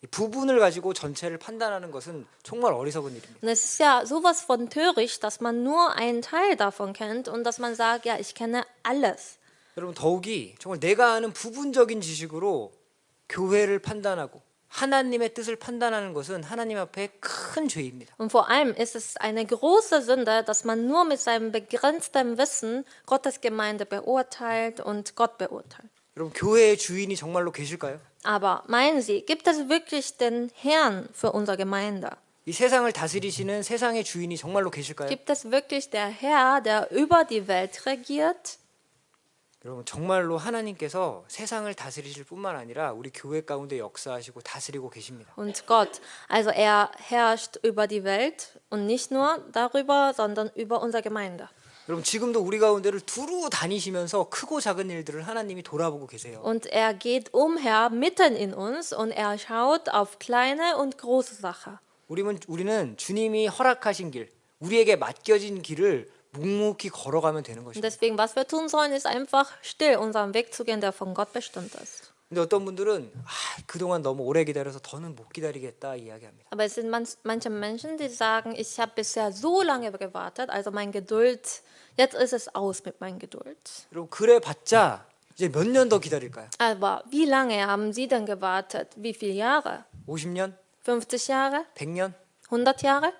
이 부분을 가지고 전체를 판단하는 것은 정말 어리석은 일입니다. Und es ist ja sowas von töricht, dass man nur einen Teil davon kennt und dass man sagt, ja, ich kenne alles. 여러분 더욱이 정말 내가 아는 부분적인 지식으로 교회를 판단하고 하나님의 뜻을 판단하는 것은 하나님 앞에 큰 죄입니다. Und vor allem ist es eine große Sünde, dass man nur mit seinem begrenzten Wissen Gottes Gemeinde beurteilt und Gott beurteilt. 여러분 교회의 주인이 정말로 계실까요? Aber meinen Sie, gibt es wirklich den Herrn für unsere Gemeinde? 이 세상을 다스리시는 세상의 주인이 정말로 계실까요? Gibt es wirklich der Herr, der über die Welt regiert? 여러분 정말로 하나님께서 세상을 다스리실 뿐만 아니라 우리 교회 가운데 역사하시고 다스리고 계십니다. Und Gott, also er herrscht über die Welt und nicht nur darüber, sondern über unsere Gemeinde. 여러분 지금도 우리 가운데를 두루 다니시면서 크고 작은 일들을 하나님이 돌아보고 계세요. Und er geht umher mitten in uns und er schaut auf kleine und große Sachen. 우리는 주님이 허락하신 길, 우리에게 맡겨진 길을 묵묵히 걸어가면 되는 Und 것입니다. deswegen, was wir tun sollen, ist einfach still unseren Weg zu gehen, der von Gott bestimmt ist. 근데 어떤 분들은 그동안 너무 오래 기다려서 더는 못 기다리겠다 이야기합니다. Aber es sind manche Menschen, die sagen, ich habe bisher so lange gewartet, also mein Geduld, jetzt ist es aus mit meiner Geduld. 여러분 그래 봤자 이제 몇 년 더 기다릴까요? Aber wie lange haben Sie denn gewartet? Wie viele Jahre? 50년? 50 Jahre? 100년? 100 Jahre?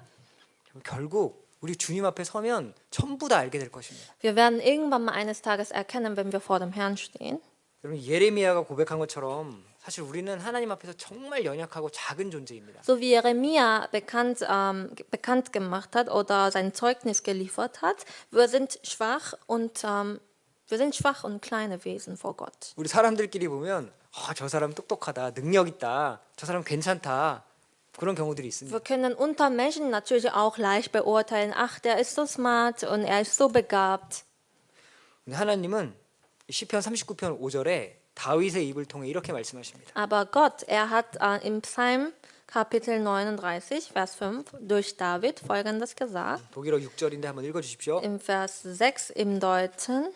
결국 우리 주님 앞에 서면 전부 다 알게 될 것입니다. Wir werden irgendwann mal eines Tages erkennen, wenn wir vor dem Herrn stehen. 여러분 예레미야가 고백한 것처럼 사실 우리는 하나님 앞에서 정말 연약하고 작은 존재입니다. So wie Jeremia bekannt gemacht hat oder sein Zeugnis geliefert hat, wir sind schwach und kleine Wesen vor Gott. 우리 사람들끼리 보면 저 사람 똑똑하다, 능력 있다, 저 사람 괜찮다 그런 경우들이 있습니다. Wir können unter Menschen natürlich auch leicht beurteilen, ach, der ist so smart und er ist so begabt. 근데 하나님은 시편 39편 5절에 다윗의 입을 통해 이렇게 말씀하십니다. Aber Gott, er hat im Psalm Kapitel 39, Vers 5 durch David Folgendes gesagt. 독일어 6절인데 한번 읽어주십시오. Im Vers 6 im Deutschen.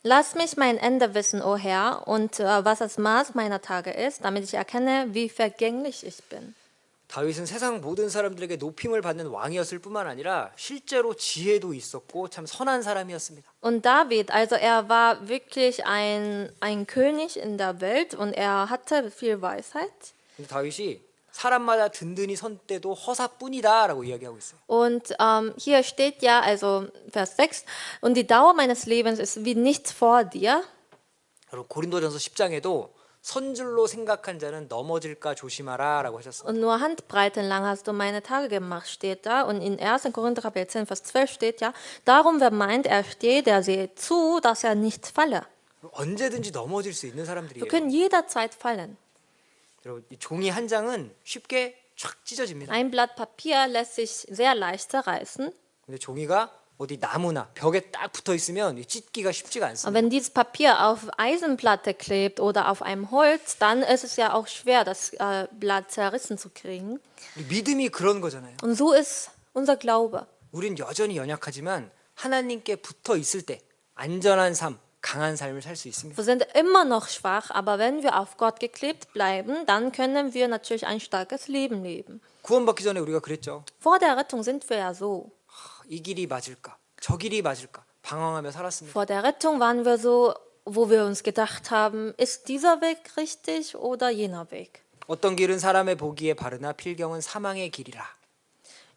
Lass mich mein Ende wissen, o Herr, und was das Maß meiner Tage ist, damit ich erkenne, wie vergänglich ich bin. 다윗은 세상 모든 사람들에게 높임을 받는 왕이었을 뿐만 아니라 실제로 지혜도 있었고 참 선한 사람이었습니다. Und David, also er war wirklich ein König in der Welt und er hatte viel Weisheit. 근데 다윗이 사람마다 든든히 선 때도 허사뿐이다라고 이야기하고 있어요. Und hier steht ja, also Vers 6, und die Dauer meines Lebens ist wie nichts vor dir. 여러분 고린도전서 10장에도 선줄로 생각한 자는 넘어질까 조심하라라고 하셨습니다. Und nur Handbreiten lang hast du meine Tage gemacht, steht da. Und in 1. Korinther Kapitel 10, Vers 12 steht ja, darum wer meint, er steht, der sehe zu, dass er nicht falle. 언제든지 넘어질 수 있는 Wir 사람들이에요. können jederzeit fallen. 여러분 이 종이 한 장은 쉽게 촥 찢어집니다. Ein Blatt Papier lässt sich sehr leicht zerreißen. 근데 종이가 어디 나무나 벽에 딱 붙어 있으면 이 찢기가 쉽지가 Und 않습니다. wenn dieses Papier auf Eisenplatte klebt oder auf einem Holz, dann ist es ja auch schwer, das Blatt zerrissen zu kriegen. 우리 믿음이 그런 거잖아요. Und so ist unser Glaube. 우린 여전히 연약하지만 하나님께 붙어 있을 때 안전한 삶, 강한 삶을 살 수 있습니다. Wir sind immer noch schwach, aber wenn wir auf Gott geklebt bleiben, dann können wir natürlich ein starkes Leben leben. 구원받기 전에 우리가 그랬죠. Vor der Rettung sind wir ja so. 이 길이 맞을까? 저 길이 맞을까? 방황하며 살았습니다. Vor der Rettung waren wir so, wo wir uns gedacht haben, ist dieser Weg richtig oder jener Weg? 어떤 길은 사람의 보기에 바르나 필경은 사망의 길이라.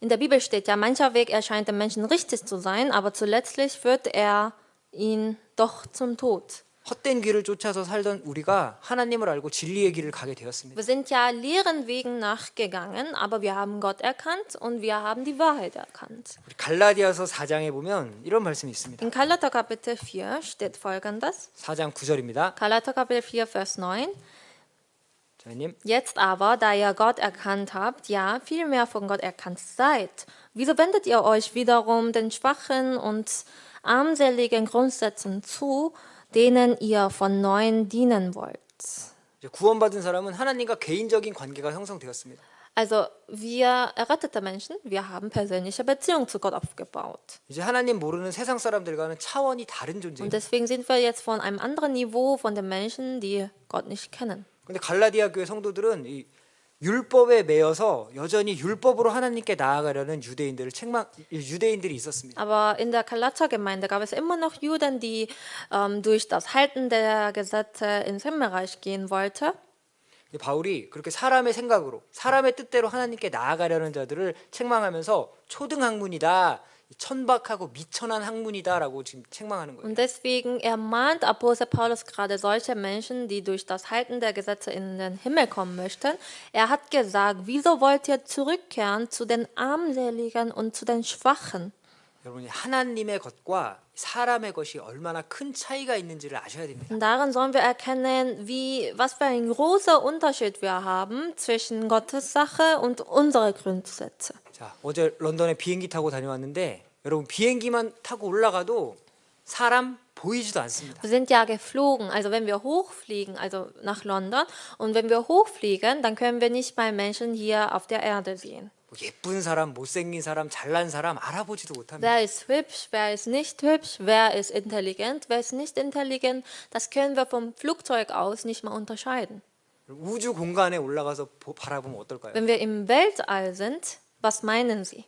In der Bibel steht ja, mancher Weg erscheint dem Menschen richtig zu sein, aber zuletztlich führt er ihn doch zum Tod. 헛된 길을 쫓아서 살던 우리가 하나님을 알고 진리의 길을 가게 되었습니다. Wir sind ja leeren Wegen nachgegangen, aber wir haben Gott erkannt und wir haben die Wahrheit erkannt. 우리 갈라디아서 4장에 보면 이런 말씀이 있습니다. In Galater Kapitel 4 steht folgendes. 4장 9절입니다. Galater Kapitel 4, Vers 9. 자님, Jetzt aber, da ihr Gott erkannt habt, ja, vielmehr von Gott erkannt seid, wieso wendet ihr euch wiederum den schwachen und armseligen Grundsätzen zu, denen ihr von neuem dienen wollt? 이제 구원받은 사람은 하나님과 개인적인 관계가 형성되었습니다. Also wir errettete Menschen, wir haben persönliche Beziehungen zu Gott aufgebaut. 이제 하나님 모르는 세상 사람들과는 차원이 다른 Und 존재입니다. deswegen sind wir jetzt von einem anderen Niveau von den Menschen, die Gott nicht kennen. 근데 갈라디아 교회 성도들은 이 율법에 매여서 여전히 율법으로 하나님께 나아가려는 유대인들이 있었습니다. Aber in der Galater-Gemeinde gab es immer noch Juden, die durch das Halten der Gesetze ins Himmelreich gehen wollten. 바울이 그렇게 사람의 생각으로 사람의 뜻대로 하나님께 나아가려는 자들을 책망하면서 초등학문이다, 천박하고 미천한 학문이다라고 지금 책망하는 거예요. Und deswegen ermahnt Apostel Paulus gerade solche Menschen, die durch das Halten der Gesetze in den Himmel kommen möchten. Er hat gesagt, wieso wollt ihr zurückkehren zu den Armseligen und zu den Schwachen? 여러분이 하나님의 것과 사람의 것이 얼마나 큰 차이가 있는지를 아셔야 됩니다. Und darin sollen wir erkennen, was für ein großer Unterschied wir haben zwischen Gottes Sache und unsere Grundsätze. 자, 어제 런던에 비행기 타고 다녀왔는데 여러분 비행기만 타고 올라가도 사람 보이지도 않습니다. Wir sind ja geflogen, also wenn wir hochfliegen, also nach London, und wenn wir hochfliegen, dann können wir nicht mal Menschen hier auf der Erde sehen. 뭐 예쁜 사람, 못생긴 사람, 잘난 사람 알아보지도 못합니다. Wer ist hübsch, wer ist nicht hübsch, wer ist intelligent, wer ist nicht intelligent, das können wir vom Flugzeug aus nicht mal unterscheiden. 우주 공간에 올라가서 바라보면 어떨까요? Wenn wir im Weltall sind, was meinen Sie?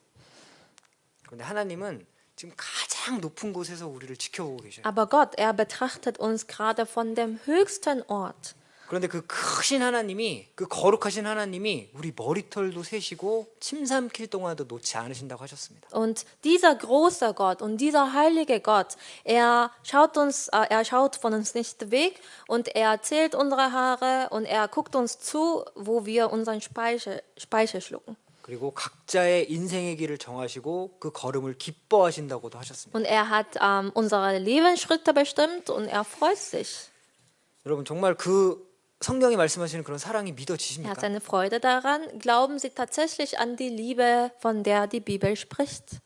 그런데 하나님은 지금 가장 높은 곳에서 우리를 지켜보고 계셔요. Aber Gott, er betrachtet uns gerade von dem höchsten Ort. 그런데 그 크신 하나님이, 그 거룩하신 하나님이 우리 머리털도 세시고 침 삼킬 동안도 놓지 않으신다고 하셨습니다. Und dieser große Gott und dieser heilige Gott, er schaut von uns nicht weg und er zählt unsere Haare und er guckt uns zu, wo wir unseren Speichel schlucken. 그리고 각자의 인생의 길을 정하시고 그 걸음을 기뻐하신다고도 하셨습니다. Und er hat unsere Lebensschritte bestimmt und er freut sich. 여러분 정말 그 성경이 말씀하시는 그런 사랑이 Er hat 믿어지십니까? seine Freude daran. Glauben Sie tatsächlich an die Liebe, von der die Bibel spricht?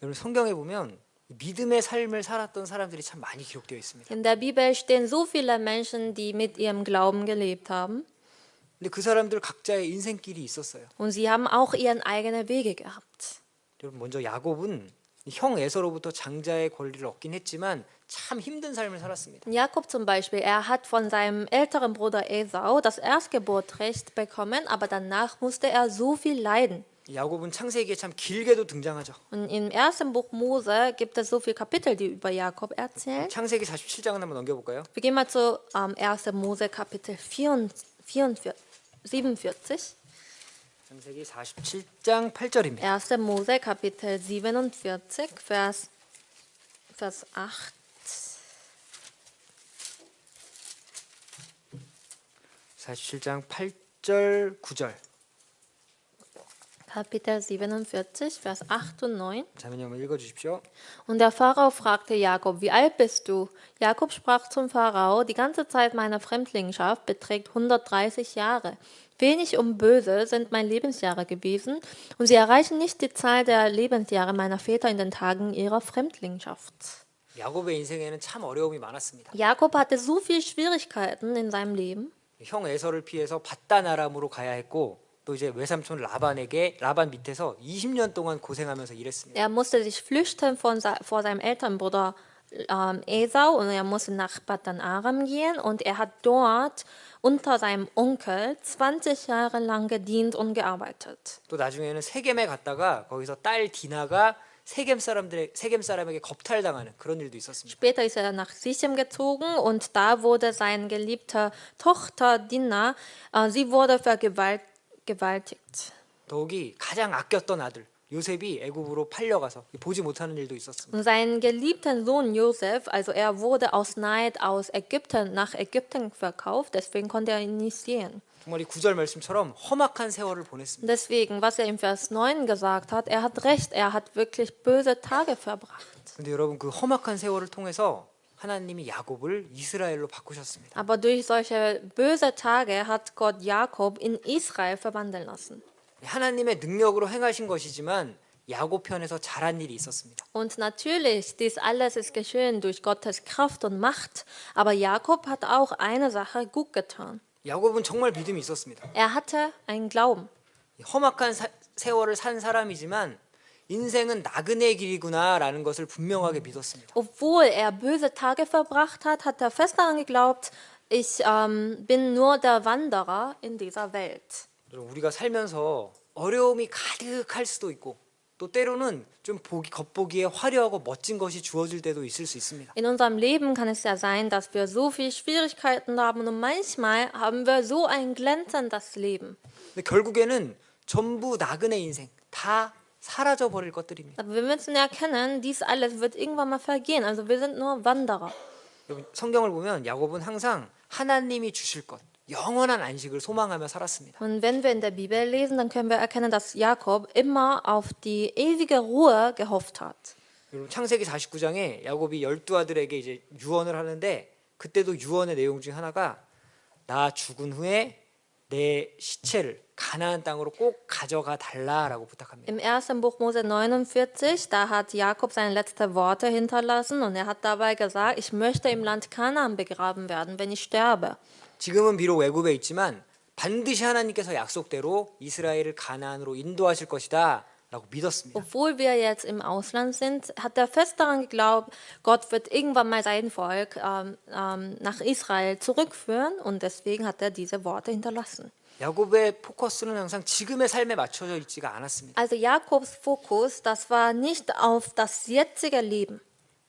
여러분 성경에 보면 믿음의 삶을 살았던 사람들이 참 많이 기록되어 있습니다. In der Bibel stehen so viele Menschen, die mit ihrem Glauben gelebt haben. 근데 그 사람들 각자의 인생길이 있었어요. Und sie haben auch ihren eigenen Wege gehabt. 여러분 먼저 야곱은 형 에서로부터 장자의 권리를 얻긴 했지만 참 힘든 삶을 살았습니다. Jakob zum Beispiel, er hat von seinem älteren Bruder Esau das Erstgeburtsrecht bekommen, aber danach musste er so viel leiden. 야곱은 창세기에 참 길게도 등장하죠. Und im ersten Buch Mose gibt es so viele Kapitel, die über Jakob erzählen. 창세기 47장은 한번 넘겨볼까요? Wir gehen mal zu 1. Mose Kapitel 47. 창세기 47장 8절입니다. 1. Mose Kapitel 47, Vers 8. 47장 8절 9절. Kapitel 47, Vers 8 und 9. 자매님 한번 읽어주십시오. Und der Pharao fragte Jakob, wie alt bist du? Jakob sprach zum Pharao, die ganze Zeit meiner Fremdlingenschaft beträgt 130 Jahre. Wenig und böse sind meine Lebensjahre gewesen, und sie erreichen nicht die Zahl der Lebensjahre meiner Väter in den Tagen ihrer Fremdlingenschaft. 야곱의 인생에는 참 어려움이 많았습니다. Jakob hatte so viele Schwierigkeiten in seinem Leben. 형 에서를 피해서 바단 아람으로 가야 했고 또 이제 외삼촌 라반 밑에서 20년 동안 고생하면서 일했습니다. Er musste sich flüchten vor seinem Elternbruder Esau und er musste nach Padan Aram gehen und er hat dort unter seinem Onkel 20 Jahre lang gedient und gearbeitet. 또 나중에는 세겜에 갔다가 거기서 딸 디나가 세겜 사람에게 겁탈당하는 그런 일도 있었습니다. Später ist er nach Sichem gezogen und da wurde seine geliebte Tochter Dinah, sie wurde vergewaltigt. 더욱이 가장 아꼈던 아들 요셉이 애굽으로 팔려가서 보지 못하는 일도 있었습니다. Und seinen geliebten Sohn Josef, also er wurde aus Neid aus Ägypten nach Ägypten verkauft, deswegen konnte er ihn nicht sehen. 정말 이 9절 말씀처럼 험악한 세월을 보냈습니다. Deswegen, was er im Vers 9 gesagt hat, er hat recht, er hat wirklich böse Tage verbracht. 근데 여러분 그 험악한 세월을 통해서 하나님이 야곱을 이스라엘로 바꾸셨습니다. Aber durch solche böse Tage hat Gott Jakob in Israel verwandeln lassen. 하나님의 능력으로 행하신 것이지만 야곱 편에서 잘한 일이 있었습니다. Und natürlich, dies alles ist geschehen durch Gottes Kraft und Macht, aber Jakob hat auch eine Sache gut getan. 야곱은 정말 믿음이 있었습니다. Er hatte einen Glauben. 험악한 세월을 산 사람이지만 인생은 나그네 길이구나라는 것을 분명하게 믿었습니다. Obwohl er böse Tage verbracht hat, hat er fest daran geglaubt, ich bin nur der Wanderer in dieser Welt. 우리가 살면서 어려움이 가득할 수도 있고 또 때로는 좀 겉보기에 화려하고 멋진 것이 주어질 때도 있을 수 있습니다. In unserem Leben kann es ja sein, dass wir so viele Schwierigkeiten haben und manchmal haben wir so ein glänzendes Leben. 근데 결국에는 전부 나그네 인생 다 사라져 버릴 것들입니다. Aber wir müssen erkennen, dies alles wird irgendwann mal vergehen. Also wir sind nur Wanderer. 여러분, 성경을 보면 야곱은 항상 하나님이 주실 것 영원한 안식을 소망하며 살았습니다. Und wenn wir in der Bibel lesen, dann können wir erkennen, dass Jakob immer auf die ewige Ruhe gehofft hat. 여러분 창세기 49장에 야곱이 12아들에게 이제 유언을 하는데 그때도 유언의 내용 중 하나가 나 죽은 후에 내 시체를 가나안 땅으로 꼭 가져가 달라라고 부탁합니다. Im 1. Buch Mose 49, da hat Jakob seine letzten Worte hinterlassen und er hat dabei gesagt, ich möchte im Land Kanaan begraben werden, wenn ich sterbe. 지금은 비록 외국에 있지만 반드시 하나님께서 약속대로 이스라엘을 가나안으로 인도하실 것이다 라고 믿었습니다. Obwohl wir jetzt im Ausland sind, hat er fest daran geglaubt, Gott wird irgendwann mal sein Volk nach Israel zurückführen und deswegen hat er diese Worte hinterlassen. 야곱의 포커스는 항상 지금의 삶에 맞춰져 있지가 않았습니다. Also Jakobs Fokus, das war nicht auf das jetzige Leben.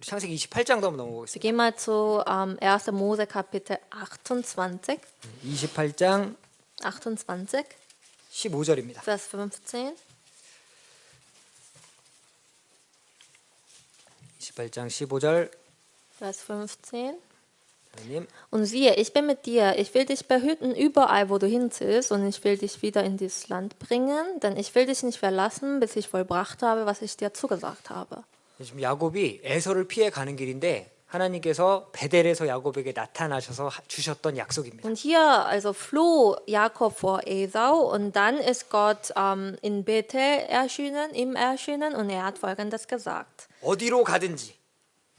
창세기 28장도 한번 Wir 넘어보겠습니다. gehen mal zu 1. Mose Kapitel 28, 28장 28, 15절입니다. Vers 15. 28장 15절 Vers 15. 하나님 Und siehe, ich bin mit dir, ich will dich behüten überall, wo du hinziehst, und ich will dich wieder in dieses Land bringen, denn ich will dich nicht verlassen, bis ich vollbracht habe, was ich dir zugesagt habe. 지금 야곱이 에서를 피해 가는 길인데 하나님께서 베델에서 야곱에게 나타나셔서 주셨던 약속입니다. Und hier also floh Jakob vor Esau und dann ist Gott in Bethel ihm erschienen und er hat Folgendes gesagt. 어디로 가든지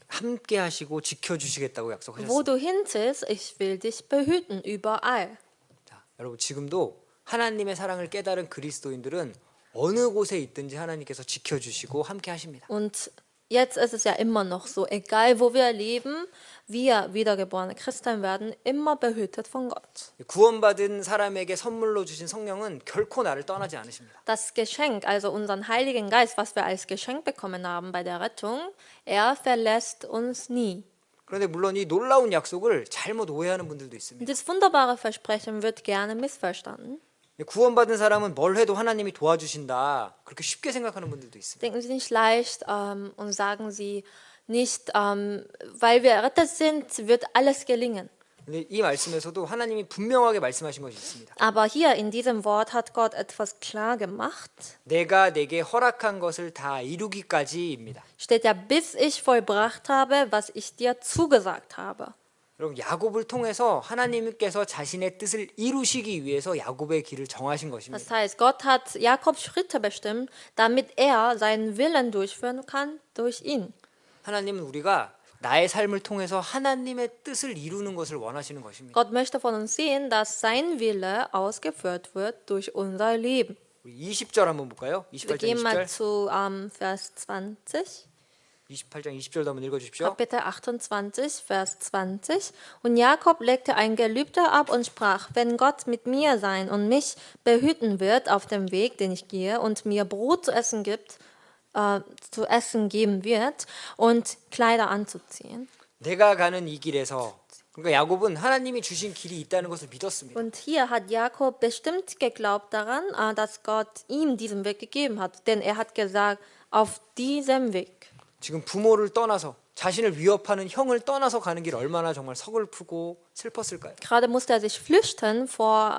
함께 하시고 지켜주시겠다고 약속하셨습니다. Wo du hinziehst, ich will dich behüten überall. 자, 여러분 지금도 하나님의 사랑을 깨달은 그리스도인들은 어느 곳에 있든지 하나님께서 지켜주시고 함께 하십니다. Und jetzt ist es ja immer noch so, egal wo wir leben, wir wiedergeborene Christen werden immer behütet von Gott. 구원받은 사람에게 선물로 주신 성령은 결코 나를 떠나지 않으십니다. Das Geschenk, also unseren Heiligen Geist, was wir als Geschenk bekommen haben bei der Rettung, er verlässt uns nie. 그런데 물론 이 놀라운 약속을 잘못 오해하는 분들도 있습니다. Und das wunderbare Versprechen wird gerne missverstanden. 구원받은 사람은 뭘 해도 하나님이 도와주신다. 그렇게 쉽게 생각하는 분들도 있습니다. Denken Sie nicht leicht und sagen Sie nicht, weil wir errettet sind, wird alles gelingen. 근데 이 말씀에서도 하나님이 분명하게 말씀하신 것이 있습니다. Aber hier in diesem Wort hat Gott etwas klar gemacht. 내가 내게 허락한 것을 다 이루기까지입니다. Steht ja, bis ich vollbracht habe, was ich dir zugesagt habe. 여러분 야곱을 통해서 하나님께서 자신의 뜻을 이루시기 위해서 야곱의 길을 정하신 것입니다. Das heißt, Gott hat Jakobs Schritte bestimmt, damit er seinen Willen durchführen kann durch ihn. 하나님은 우리가 나의 삶을 통해서 하나님의 뜻을 이루는 것을 원하시는 것입니다. Gott möchte von uns sehen, dass sein Wille ausgeführt wird durch unser Leben. 우리 20절 한번 볼까요? Wir 28장 gehen mal 20절. zu Vers 20. 28장 20절도 한번 읽어 주십시오. Kapitel 28, Vers 20. Und Jakob legte ein Gelübde ab und sprach, wenn Gott mit mir sein und mich behüten wird auf dem Weg, den ich gehe, und mir Brot zu essen geben wird und Kleider anzuziehen. 내가 가는 이 길에서 그러니까 야곱은 하나님이 주신 길이 있다는 것을 믿었습니다. Und hier hat Jakob bestimmt geglaubt daran, dass Gott ihm diesen Weg gegeben hat. Denn er hat gesagt, auf diesem Weg. 지금 부모를 떠나서 자신을 위협하는 형을 떠나서 가는 길 얼마나 정말 서글프고 슬펐을까요? Gerade musste er sich flüchten vor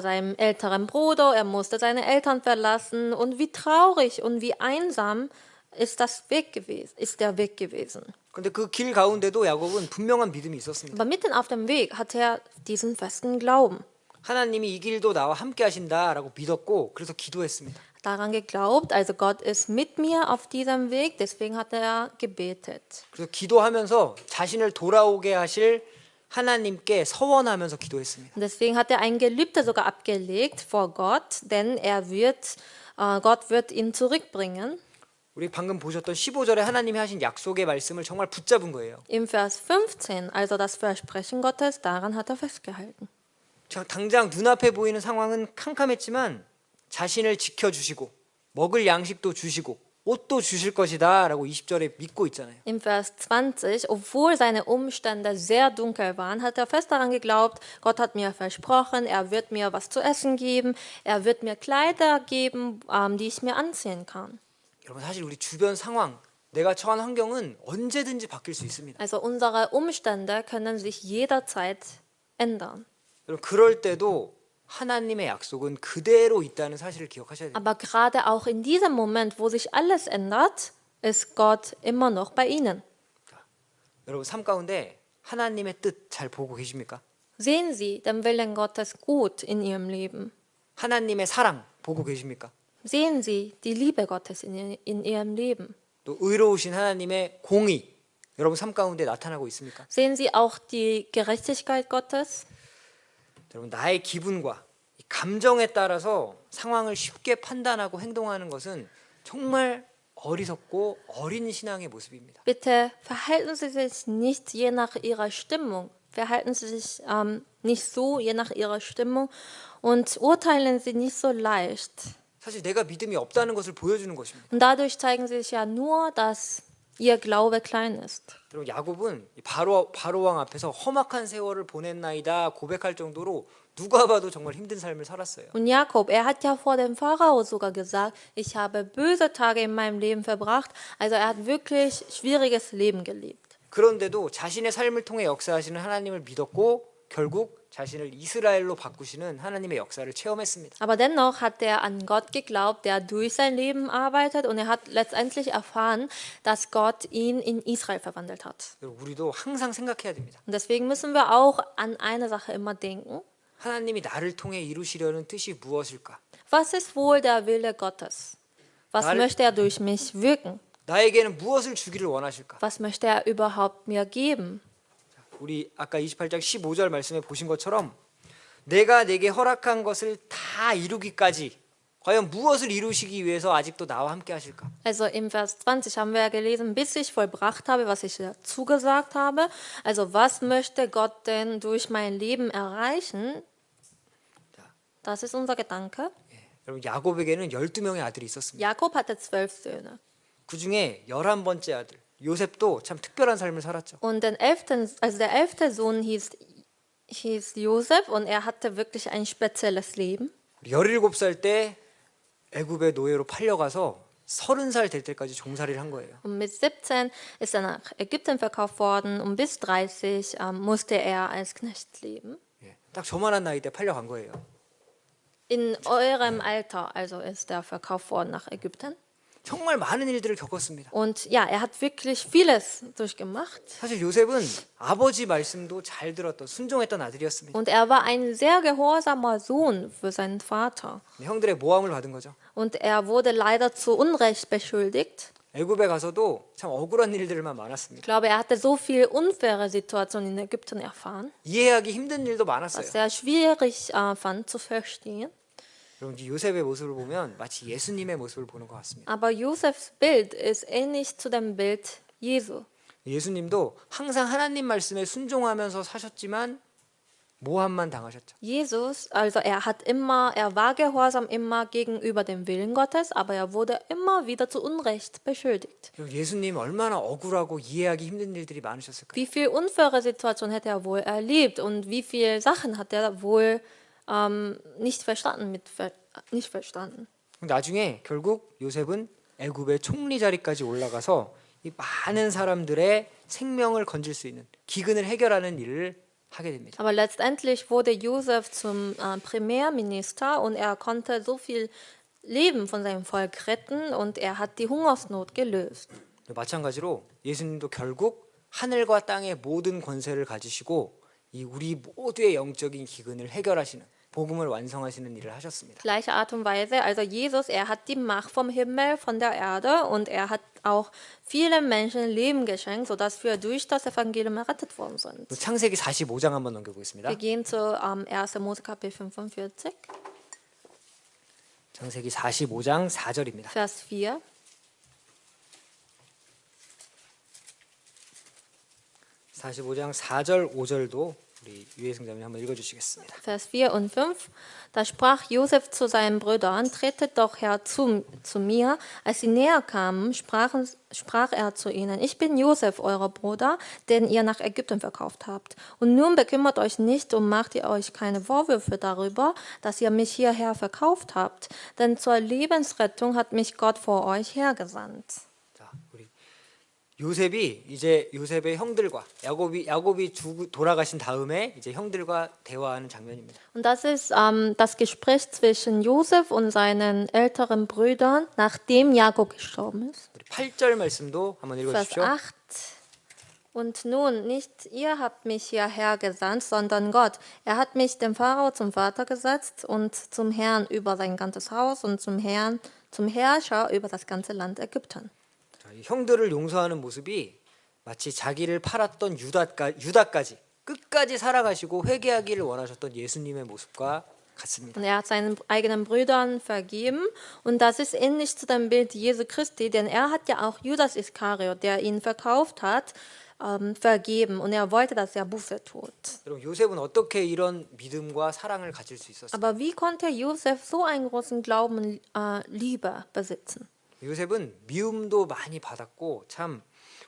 seinem älteren Bruder. Er musste seine Eltern verlassen. Und wie traurig und wie einsam ist der Weg gewesen. 근데 그 길 가운데도 야곱은 분명한 믿음이 있었습니다. Aber mitten auf dem Weg hat er diesen festen Glauben. 하나님이 이 길도 나와 함께 하신다라고 믿었고 그래서 기도했습니다. Daran geglaubt, also Gott ist mit mir auf diesem Weg, deswegen hat er gebetet. 그래서 기도하면서 자신을 돌아오게 하실 하나님께 서원하면서 기도했습니다. Und deswegen hat er ein Gelübde sogar abgelegt vor Gott, denn Gott wird ihn zurückbringen. 우리 방금 보셨던 15절에 하나님이 하신 약속의 말씀을 정말 붙잡은 거예요. Im Vers 15, also das Versprechen Gottes, daran hat er festgehalten. 당장 눈앞에 보이는 상황은 캄캄했지만 자신을 지켜주시고 먹을 양식도 주시고 옷도 주실 것이다 라고 20절에 믿고 있잖아요. Im Vers 20, obwohl seine Umstände sehr dunkel waren, hat er fest daran geglaubt, Gott hat mir versprochen, er wird mir was zu essen geben, er wird mir Kleider geben, die ich mir anziehen kann. 여러분 사실 우리 주변 상황, 내가 처한 환경은 언제든지 바뀔 수 있습니다. Also unsere Umstände können sich jederzeit ändern. 여러분 그럴 때도 하나님의 약속은 그대로 있다는 사실을 기억하셔야 됩니다. Aber gerade auch in diesem Moment, wo sich alles ändert, ist Gott immer noch bei ihnen. 여러분 삶 가운데 하나님의 뜻 잘 보고 계십니까? Sehen Sie den Willen Gottes gut in Ihrem Leben? 하나님의 사랑 보고 계십니까? Sehen Sie die Liebe Gottes in Ihrem Leben? 또 의로우신 하나님의 공의 여러분 삶 가운데 나타나고 있습니까? Sehen Sie auch die Gerechtigkeit Gottes? 여러분 나의 기분과 이 감정에 따라서 상황을 쉽게 판단하고 행동하는 것은 정말 어리석고 어린 신앙의 모습입니다. Bitte verhalten Sie sich nicht je nach Ihrer Stimmung. Verhalten Sie sich nicht so je nach Ihrer Stimmung und urteilen Sie nicht so leicht. 사실 내가 믿음이 없다는 것을 보여주는 것입니다. Und dadurch zeigen Sie sich ja nur, dass Ihr Glaube klein ist. 여러분 야곱은 바로 왕 앞에서 험악한 세월을 보냈나이다 고백할 정도로 누가 봐도 정말 힘든 삶을 살았어요. Und Jakob, er hat ja vor dem Pharao sogar gesagt, ich habe böse Tage in meinem Leben verbracht. Also er hat wirklich schwieriges Leben gelebt. 그런데도 자신의 삶을 통해 역사하시는 하나님을 믿었고 결국 자신을 이스라엘로 바꾸시는 하나님의 역사를 체험했습니다. Aber dennoch hat er an Gott geglaubt, der durch sein Leben arbeitet und er hat letztendlich erfahren, dass Gott ihn in Israel verwandelt hat. 우리도 항상 생각해야 됩니다. Und deswegen müssen wir auch an eine Sache immer denken. 하나님이 나를 통해 이루시려는 뜻이 무엇일까? Was ist wohl der Wille Gottes? Was möchte er durch mich wirken? 나에게는 무엇을 주기를 원하실까? Was möchte er überhaupt mir geben? 우리 아까 28장 15절 말씀에 보신 것처럼 내가 내게 허락한 것을 다 이루기까지 과연 무엇을 이루시기 위해서 아직도 나와 함께 하실까? Also im Vers 20 haben wir ja gelesen, bis ich vollbracht habe, was ich zugesagt habe. Also was möchte Gott denn durch mein Leben erreichen? Das ist unser Gedanke. 여러분 야곱에게는 12명의 아들이 있었습니다. Jakob hatte 12 Söhne. 그 중에 11번째 아들 요셉도 참 특별한 삶을 살았죠. Und der 11. Sohn hieß Josef und er hatte wirklich ein spezielles Leben. 17살 때 애굽의 노예로 팔려가서 30살 될 때까지 종살이를 한 거예요. Und mit 17 ist er nach Ägypten verkauft worden und bis 30 musste er als Knecht leben. 딱 저만한 나이 때 팔려간 거예요. In eurem Alter also ist er verkauft worden nach Ägypten. 정말 많은 일들을 겪었습니다. Und ja, er hat wirklich vieles durchgemacht. 사실 요셉은 아버지 말씀도 잘 들었던 순종했던 아들이었습니다. Und er war ein sehr gehorsamer Sohn für seinen Vater. 형들의 모함을 받은 거죠. Und er wurde leider zu Unrecht beschuldigt. 애굽에 가서도 참 억울한 일들만 Ich 많았습니다. glaube, er hatte so viel unfaire Situationen in Ägypten erfahren, 이해하기 힘든 일도 was 많았어요. er schwierig fand zu verstehen. 여러분 이 요셉의 모습을 보면 마치 예수님의 모습을 보는 것 같습니다. Aber Josefs Bild ist ähnlich zu dem Bild Jesu. 예수님도 항상 하나님 말씀에 순종하면서 사셨지만 모함만 당하셨죠. Jesus, also er war gehorsam immer gegenüber dem Willen Gottes, aber er wurde immer wieder zu Unrecht beschuldigt. 예수님 얼마나 억울하고 이해하기 힘든 일들이 많으셨을까요? Wie viel unfaire Situationen hätte er wohl erlebt und wie viele Sachen hat er wohl nicht verstanden. 나중에 결국 요셉은 애굽의 총리 자리까지 올라가서 이 많은 사람들의 생명을 건질 수 있는 기근을 해결하는 일을 하게 됩니다. Aber letztendlich wurde Josef zum Premierminister und er konnte so viel Leben von seinem Volk retten und er hat die Hungersnot gelöst. 마찬가지로 예수님도 결국 하늘과 땅의 모든 권세를 가지시고 이 우리 모두의 영적인 기근을 해결하시는 복음을 완성하시는 일을 하셨습니다. Gleiche Art und Weise, also Jesus, er hat die Macht vom Himmel, von der Erde und er hat auch viele Menschen Leben geschenkt, sodass wir durch das Evangelium errettet worden sind. 창세기 45장 한번 넘겨보겠습니다. Wir gehen zu 1. Mose Kapitel 45, 창세기 45장 4절입니다. Vers 4. 45장 4절 5절도 우리 유혜승자님 한번 읽어주시겠습니다. Vers 4 und 5. Da sprach Josef zu seinen Brüdern, tretet doch her zu mir. Als sie näher kamen, sprach er zu ihnen, ich bin Josef, euer Bruder, den ihr nach Ägypten verkauft habt. Und nun bekümmert euch nicht und macht ihr euch keine Vorwürfe darüber, dass ihr mich hierher verkauft habt. Denn zur Lebensrettung hat mich Gott vor euch hergesandt. 자, 우리 요셉이 이제 요셉의 형들과 야곱이 돌아가신 다음에 이제 형들과 대화하는 장면입니다. Und das ist das Gespräch zwischen Josef und seinen älteren Brüdern, nachdem Jakob gestorben ist. 우리 8절 말씀도 한번 Vers 읽어주십시오. 8. Und nun, nicht ihr habt mich hierher gesandt, sondern Gott. Er hat mich dem Pharao zum Vater gesetzt und zum Herrn über sein ganzes Haus und zum Herrscher über das ganze Land Ägypten. 자, 이 형들을 용서하는 모습이 마치 자기를 팔았던 유다까지 끝까지 살아가시고 회개하기를 원하셨던 예수님의 모습과 같습니다. Und er hat seinen eigenen Brüdern vergeben. Und das ist ähnlich zu dem Bild Jesu Christi, denn er hat ja auch Judas Iskariot, der ihn verkauft hat, vergeben. Und er wollte, dass er Buße tut. 여러분 요셉은 어떻게 이런 믿음과 사랑을 가질 수 있었어요? Aber wie konnte Josef so einen großen Glauben und Liebe besitzen? 요셉은 미움도 많이 받았고 참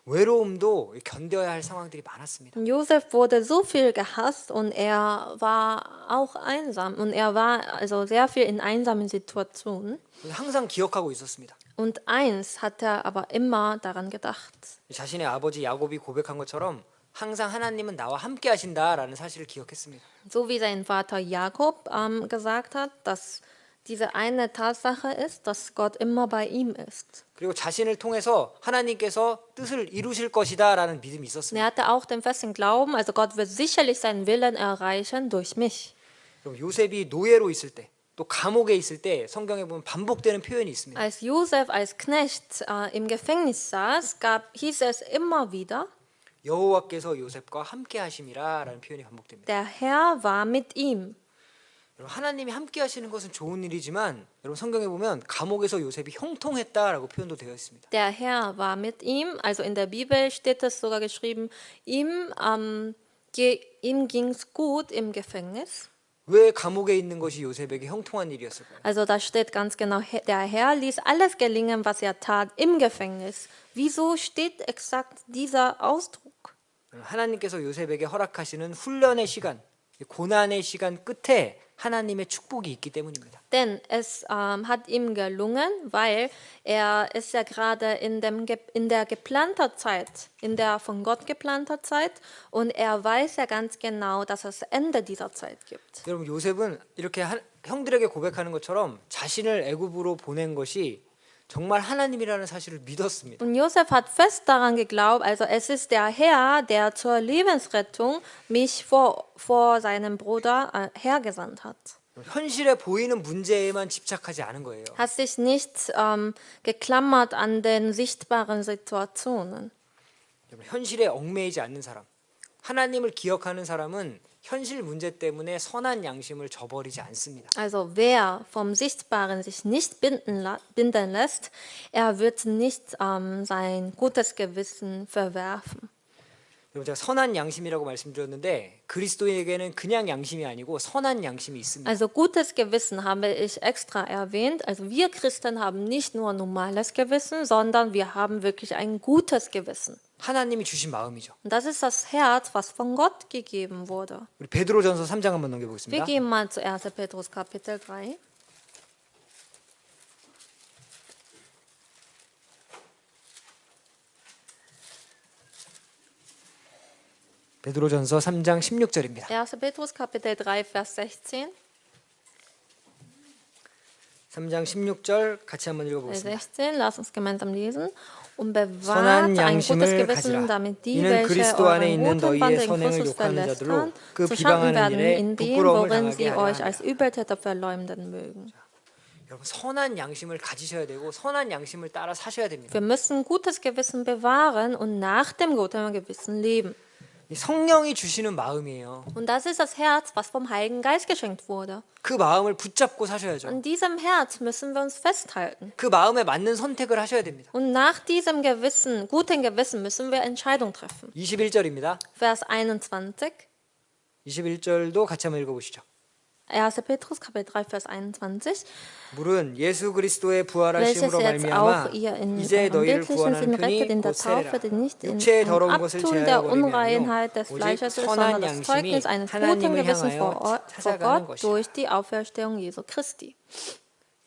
외로움도 견뎌야 할 상황들이 많았습니다. Josef wurde so viel gehasst und er war auch einsam. Und er war also sehr viel in einsamen Situationen. 항상 기억하고 있었습니다. Und eins hat er aber immer daran gedacht. 자신의 아버지 야곱이 고백한 것처럼 항상 하나님은 나와 함께 하신다라는 사실을 기억했습니다. So wie sein Vater Jakob gesagt hat, dass diese eine Tatsache ist, dass Gott immer bei ihm ist. 그리고 자신을 통해서 하나님께서 뜻을 이루실 것이다라는 믿음이 Und 있었습니다. er hatte auch den festen Glauben, also Gott wird sicherlich seinen Willen erreichen durch mich. 그럼 요셉이 노예로 있을 때, 또 감옥에 있을 때 성경에 보면 반복되는 표현이 있습니다. Als Josef als Knecht im Gefängnis saß, hieß es immer wieder, 여호와께서 요셉과 함께 하심이라라는 표현이 반복됩니다. der Herr war mit ihm. 여러분, 하나님이 함께 하시는 것은 좋은 일이지만 여러분 성경에 보면 감옥에서 요셉이 형통했다라고 표현도 되어 있습니다. Der Herr war mit ihm, also in der Bibel steht es sogar geschrieben, ihm ging's gut im Gefängnis. 왜 감옥에 있는 것이 요셉에게 형통한 일이었을까요? Also da steht ganz genau, der Herr ließ alles gelingen, was er tat im Gefängnis. Wieso steht exakt dieser Ausdruck? 하나님께서 요셉에게 허락하시는 훈련의 시간, 고난의 시간 끝에 하나님의 축복이 있기 때문입니다. Denn es hat ihm gelungen, weil er ist ja gerade in der geplanten Zeit, in der von Gott geplanten Zeit, und er weiß ja ganz genau, dass es Ende dieser Zeit gibt. 여러분 요셉은 이렇게 형들에게 고백하는 것처럼 자신을 애굽으로 보낸 것이 정말 하나님이라는 사실을 믿었습니다. Und Josef hat fest daran geglaubt, also es ist der Herr, der zur Lebensrettung mich vor seinem Bruder hergesandt hat. 현실에 보이는 문제에만 집착하지 않은 거예요. Hat sich nicht geklammert an den sichtbaren Situationen. 현실에 얽매이지 않는 사람, 하나님을 기억하는 사람은 현실 문제 때문에 선한 양심을 저버리지 않습니다. Also wer vom Sichtbaren sich nicht binden lässt, er wird nicht sein gutes Gewissen verwerfen. 여러분 제가 선한 양심이라고 말씀드렸는데 그리스도에게는 그냥 양심이 아니고 선한 양심이 있습니다. Also gutes Gewissen habe ich extra erwähnt. Also wir Christen haben nicht nur normales Gewissen, sondern wir haben wirklich ein gutes Gewissen. 하나님이 주신 마음이죠. Und das ist das Herz, was von Gott gegeben wurde. 우리 베드로전서 3장 한번 Wir 넘겨보겠습니다. gehen mal zu 1. Petrus Kapitel 3. 베드로전서 3장 16절입니다. 1. Petrus Kapitel 3, Vers 16. 3장 16절 같이 한번 Vers 읽어보겠습니다. 16, lass uns gemeinsam lesen. Und bewahrt 선한 ein gutes 양심을 Gewissen, 가지라. damit die, 이는 welche 그리스도 안에 euren 있는 guten 너희의 Wandel in 선행을 Christus 욕하는 자들로 verlästern, 그 zu Schanden 비방하는 werden 일에 in dem, 부끄러움을 worin 당하게 sie 하려 euch als 함이라. Übeltäter verleumden mögen. 여러분 선한 양심을 가지셔야 되고 선한 양심을 따라 사셔야 됩니다. Wir müssen gutes Gewissen bewahren und nach dem guten Gewissen leben. 이 성령이 주시는 마음이에요. Und das ist das Herz, was vom Heiligen Geist geschenkt wurde. 그 마음을 붙잡고 사셔야죠. An diesem Herz müssen wir uns festhalten. 그 마음에 맞는 선택을 하셔야 됩니다. Und nach diesem Gewissen, guten Gewissen, müssen wir Entscheidungen treffen. 21절입니다. Vers 21. 21절도 같이 한번 읽어보시죠. 1. Petrus Kapitel 3, Vers 21. 물은 예수 그리스도의 Welches 부활하심으로 jetzt 말미암아 auch ihr in 이제 eurem 너희를 bildlichen 구원하는 Sinn rettet 편이 in der 곧 Taufe, 세례라. die nicht in 육체의 ein 더러운 것을 Abtun der 제하여 Unreinheit des 버리며 Fleisches 오직 ist, sondern 선한 das 양심이 Zeugnis eines guten 하나님을 Gewissens vor 향하여 찾아가는 Gott 것이라. durch die Auferstehung Jesu Christi.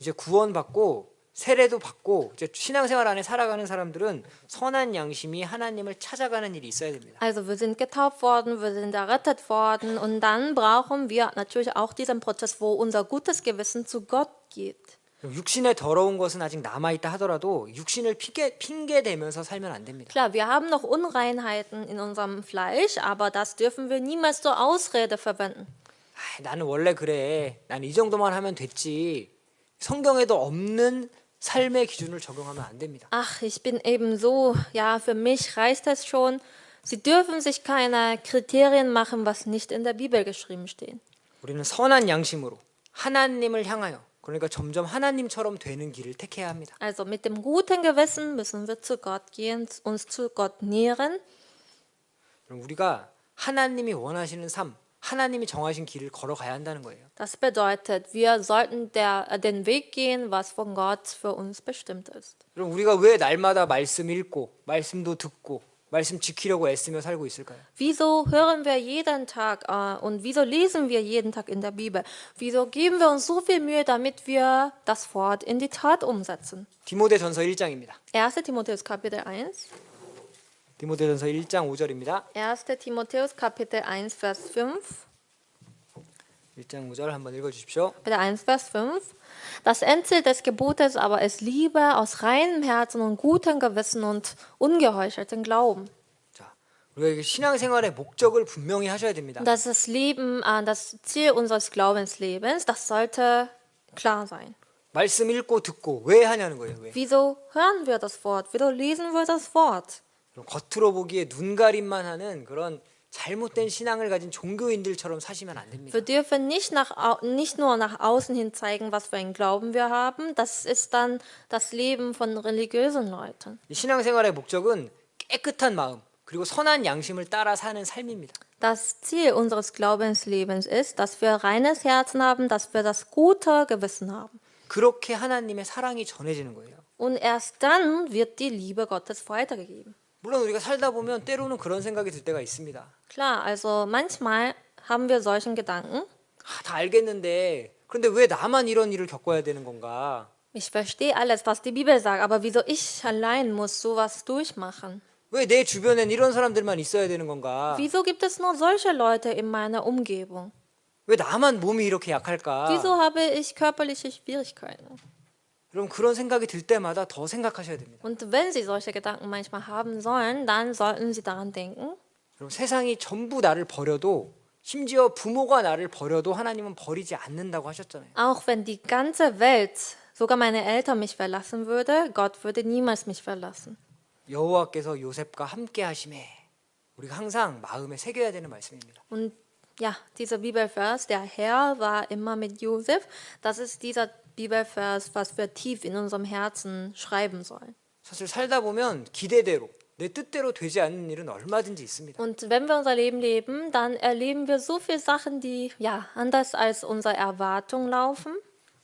이제 구원받고 세례도 받고 이제 신앙생활 안에 살아가는 사람들은 선한 양심이 하나님을 찾아가는 일이 있어야 됩니다. Also wir sind getauft worden, wir sind errettet worden und dann brauchen wir natürlich auch diesen Prozess, wo unser gutes Gewissen zu Gott geht. 육신의 더러운 것은 아직 남아 있다 하더라도 육신을 핑계 대면서 살면 안 됩니다. Klar, wir haben noch Unreinheiten in unserem Fleisch, aber das dürfen wir niemals zur Ausrede verwenden. 나는 원래 그래. 난 이 정도만 하면 됐지. 성경에도 없는 삶의 기준을 적용하면 안 됩니다. Ach, ich bin eben so, ja, für mich reicht das schon. Sie dürfen sich keine Kriterien machen, was nicht in der Bibel geschrieben steht. 우리는 선한 양심으로 하나님을 향하여 그러니까 점점 하나님처럼 되는 길을 택해야 합니다. Also mit dem guten Gewissen müssen wir zu Gott gehen, uns zu Gott nähren. 그럼 우리가 하나님이 원하시는 삶, 하나님이 정하신 길을 걸어가야 한다는 거예요. Das bedeutet, wir sollten den Weg gehen, was von Gott für uns bestimmt ist. 그럼 우리가 왜 날마다 말씀 읽고 말씀도 듣고 말씀 지키려고 애쓰며 살고 있을까요? Wieso hören wir jeden Tag und wieso lesen wir jeden Tag in der Bibel? Wieso geben wir uns so viel Mühe, damit wir das Wort in die Tat umsetzen? 디모데전서 1장입니다. 1. Timotheus Kapitel 1. 디모데전서 1장 5절입니다. 1. Timotheus Kapitel 1 Vers 5. 1장 5절 한번 읽어 주십시오. Kapitel 1 Vers 5. Das Endziel des Gebotes aber ist Liebe aus reinem Herzen und gutem Gewissen und ungeheucheltem Glauben. 자, 우리가 신앙생활의 목적을 분명히 하셔야 됩니다. Das ist Leben, das Ziel unseres Glaubenslebens, das sollte klar sein. 말씀 읽고 듣고 왜 하냐는 거예요. 왜? Wieso hören wir das Wort? Wieso lesen wir das Wort? 겉으로 보기에 눈가림만 하는 그런 잘못된 신앙을 가진 종교인들처럼 사시면 안 됩니다. Wir dürfen nicht nur nach außen hin zeigen, was für einen Glauben wir haben. Das ist dann das Leben von religiösen Leuten. 이 신앙생활의 목적은 깨끗한 마음 그리고 선한 양심을 따라 사는 삶입니다. Das Ziel unseres Glaubenslebens ist, dass wir reines Herzen haben, dass wir das gute Gewissen haben. 그렇게 하나님의 사랑이 전해지는 거예요. Und erst dann wird die Liebe Gottes weitergegeben. 물론 우리가 살다 보면 때로는 그런 생각이 들 때가 있습니다. Klar, also manchmal haben wir solchen Gedanken. 다 알겠는데 그런데 왜 나만 이런 일을 겪어야 되는 건가? Ich verstehe alles, was die Bibel sagt, aber wieso ich allein muss sowas durchmachen? 왜 내 주변엔 이런 사람들만 있어야 되는 건가? Wieso gibt es nur solche Leute in meiner Umgebung? 왜 나만 몸이 이렇게 약할까? Wieso habe ich körperliche Schwierigkeiten? 그럼 그런 생각이 들 때마다 더 생각하셔야 됩니다. Und wenn Sie solche Gedanken manchmal haben sollen, dann sollten Sie daran denken, 그럼 세상이 전부 나를 버려도 심지어 부모가 나를 버려도 하나님은 버리지 않는다고 하셨잖아요. auch wenn die ganze Welt, sogar meine Eltern mich verlassen würde, Gott würde niemals mich verlassen. 여호와께서 요셉과 함께 하심에 우리가 항상 마음에 새겨야 되는 말씀입니다. Und ja, dieser Bibelvers, der Herr war immer mit Josef, das ist dieser Bibelvers, was wir tief in unserem Herzen schreiben sollen. 사실 살다 보면 기대대로 내 뜻대로 되지 않는 일은 얼마든지 있습니다. Und wenn wir unser Leben leben, dann erleben wir so viele Sachen, die ja anders als unsere Erwartung laufen.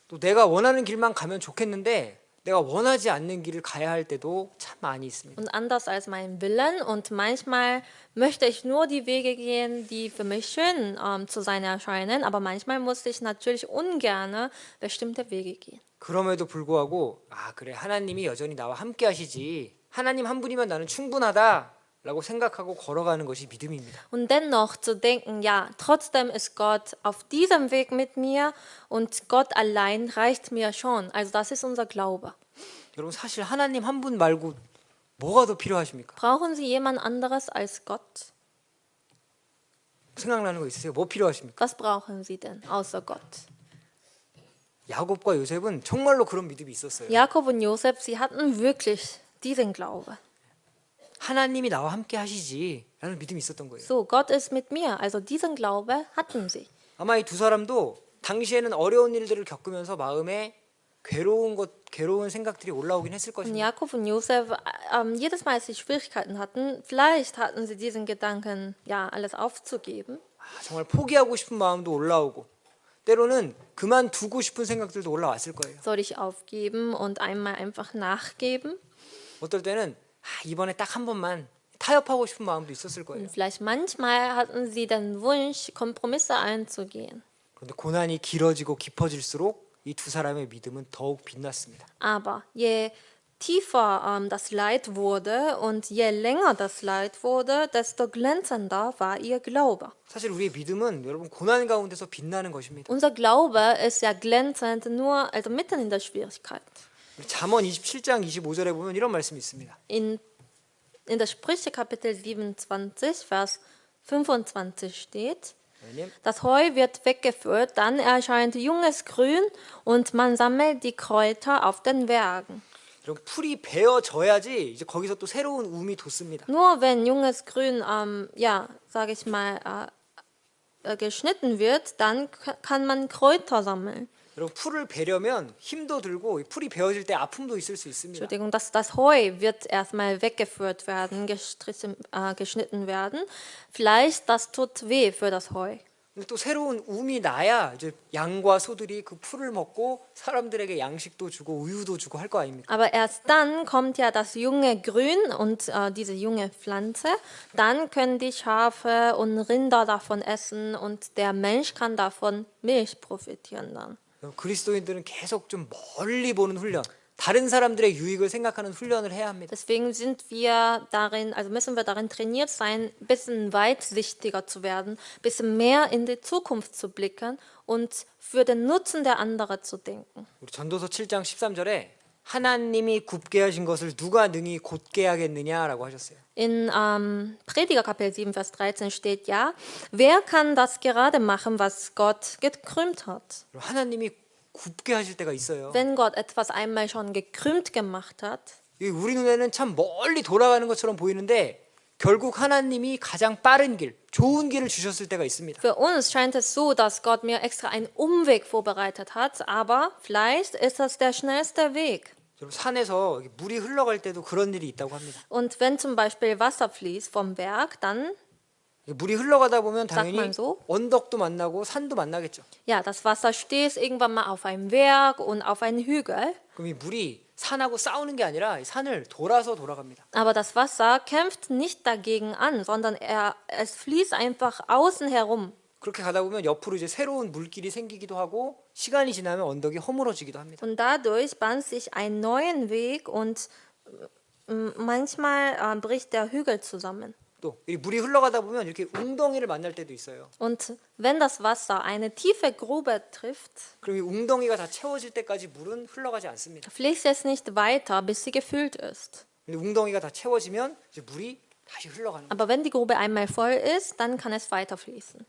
또 내가 원하는 길만 가면 좋겠는데 내가 원하지 않는 길을 가야 할 때도 참 많이 있습니다. Und anders als mein Willen. Und manchmal möchte ich nur die Wege gehen, die für mich schön zu sein erscheinen. Aber manchmal muss ich natürlich ungern bestimmte Wege gehen. 그럼에도 불구하고 그래 하나님이 여전히 나와 함께 하시지 하나님 한 분이면 나는 충분하다라고 생각하고 걸어가는 것이 믿음입니다. Und dennoch zu denken, ja, trotzdem ist Gott auf diesem Weg mit mir und Gott allein reicht mir schon. Also das ist unser Glaube. 여러분 사실 하나님 한 분 말고 뭐가 더 필요하십니까? Brauchen Sie jemand anderes als Gott? 생각나는 거 있으세요? 뭐 필요하십니까? Was brauchen Sie denn außer Gott? 야곱과 요셉은 정말로 그런 믿음이 있었어요. Jakob und Josef, sie hatten wirklich diesen Glaube. 하나님이 나와 함께 하시지라는 믿음이 있었던 거예요. So, Gott ist mit mir. Also diesen Glaube hatten sie. 아마 이 두 사람도 당시에는 어려운 일들을 겪으면서 마음에 괴로운 생각들이 올라오긴 했을 Und 것입니다. Jakob und Josef, jedes Mal, als sie Schwierigkeiten hatten, vielleicht hatten sie diesen Gedanken, ja, alles aufzugeben. 정말 포기하고 싶은 마음도 올라오고 때로는 그만두고 싶은 생각들도 올라왔을 거예요. Soll ich aufgeben und einmal einfach nachgeben? 어떨 때는 이번에 딱 한 번만 타협하고 싶은 마음도 있었을 거예요. Und vielleicht manchmal hatten sie den Wunsch, Kompromisse einzugehen. 그런데 고난이 길어지고 깊어질수록 이 두 사람의 믿음은 더욱 빛났습니다. Aber je tiefer das Leid wurde und je länger das Leid wurde, desto glänzender war ihr Glaube. 사실 우리의 믿음은 여러분 고난 가운데서 빛나는 것입니다. Unser Glaube ist ja glänzend nur, also mitten in der Schwierigkeit. 우리 잠언 27장 25절에 보면 이런 말씀이 있습니다. In der Sprüche Kapitel 27, Vers 25 steht, 하나님, das Heu wird weggeführt, dann erscheint junges Grün und man sammelt die Kräuter auf den Bergen. 여러분 풀이 베어져야지 이제 거기서 또 새로운 움이 돋습니다. Nur wenn junges Grün, ja, sage ich mal, geschnitten wird, dann kann man Kräuter sammeln. 여러분 풀을 베려면 힘도 들고 이 풀이 베어질 때 아픔도 있을 수 있습니다. Entschuldigung, das Heu wird erstmal weggeführt werden, geschnitten werden. Vielleicht, das tut weh für das Heu. 근데 또 새로운 움이 나야 이제 양과 소들이 그 풀을 먹고 사람들에게 양식도 주고 우유도 주고 할 거 아닙니까? Aber erst dann kommt ja das junge Grün und diese junge Pflanze. Dann können die Schafe und Rinder davon essen und der Mensch kann davon Milch profitieren dann. 그리스도인들은 계속 좀 멀리 보는 훈련, 다른 사람들의 유익을 생각하는 훈련을 해야 합니다. Deswegen sind wir darin, also müssen wir darin trainiert sein, ein bisschen weitsichtiger zu werden, ein bisschen mehr in die Zukunft zu blicken und für den Nutzen der anderen zu denken. 우리 전도서 7장 13절에 하나님이 굽게 하신 것을 누가 능히 곧게 하겠느냐라고 하셨어요. In Prediger Kapitel 7, Vers 13 steht ja, wer kann das gerade machen, was Gott gekrümmt hat? 하나님이 굽게 하실 때가 있어요. Wenn Gott etwas einmal schon gekrümmt gemacht hat, 우리 눈에는 참 멀리 돌아가는 것처럼 보이는데 결국 하나님이 가장 빠른 길, 좋은 길을 주셨을 때가 있습니다. für uns scheint es so, dass Gott mir extra einen Umweg vorbereitet hat, aber vielleicht ist das der schnellste Weg. 산에서 물이 흘러갈 때도 그런 일이 있다고 합니다. Und wenn zum Beispiel Wasser fließt vom Berg, dann, 물이 흘러가다 보면 당연히 man so? 언덕도 만나고 산도 만나겠죠. ja, das Wasser stößt irgendwann mal auf einen Berg und auf einen Hügel. 그럼 이 물이 산하고 싸우는 게 아니라 이 산을 돌아서 돌아갑니다. Aber das Wasser kämpft nicht dagegen an, sondern es fließt einfach außen herum. 그렇게 가다 보면 옆으로 이제 새로운 물길이 생기기도 하고 시간이 지나면 언덕이 허물어지기도 합니다. Und dadurch bahnt sich ein neuen Weg und manchmal bricht der Hügel zusammen. 또 이 물이 흘러가다 보면 이렇게 웅덩이를 만날 때도 있어요. Und wenn das Wasser eine tiefe Grube trifft, 그럼 이 웅덩이가 다 채워질 때까지 물은 흘러가지 않습니다. fließt es nicht weiter, bis sie gefüllt ist. 근데 웅덩이가 다 채워지면 이제 물이 다시 흘러가는 거예요. Aber wenn die Grube einmal voll ist, dann kann es weiter fließen.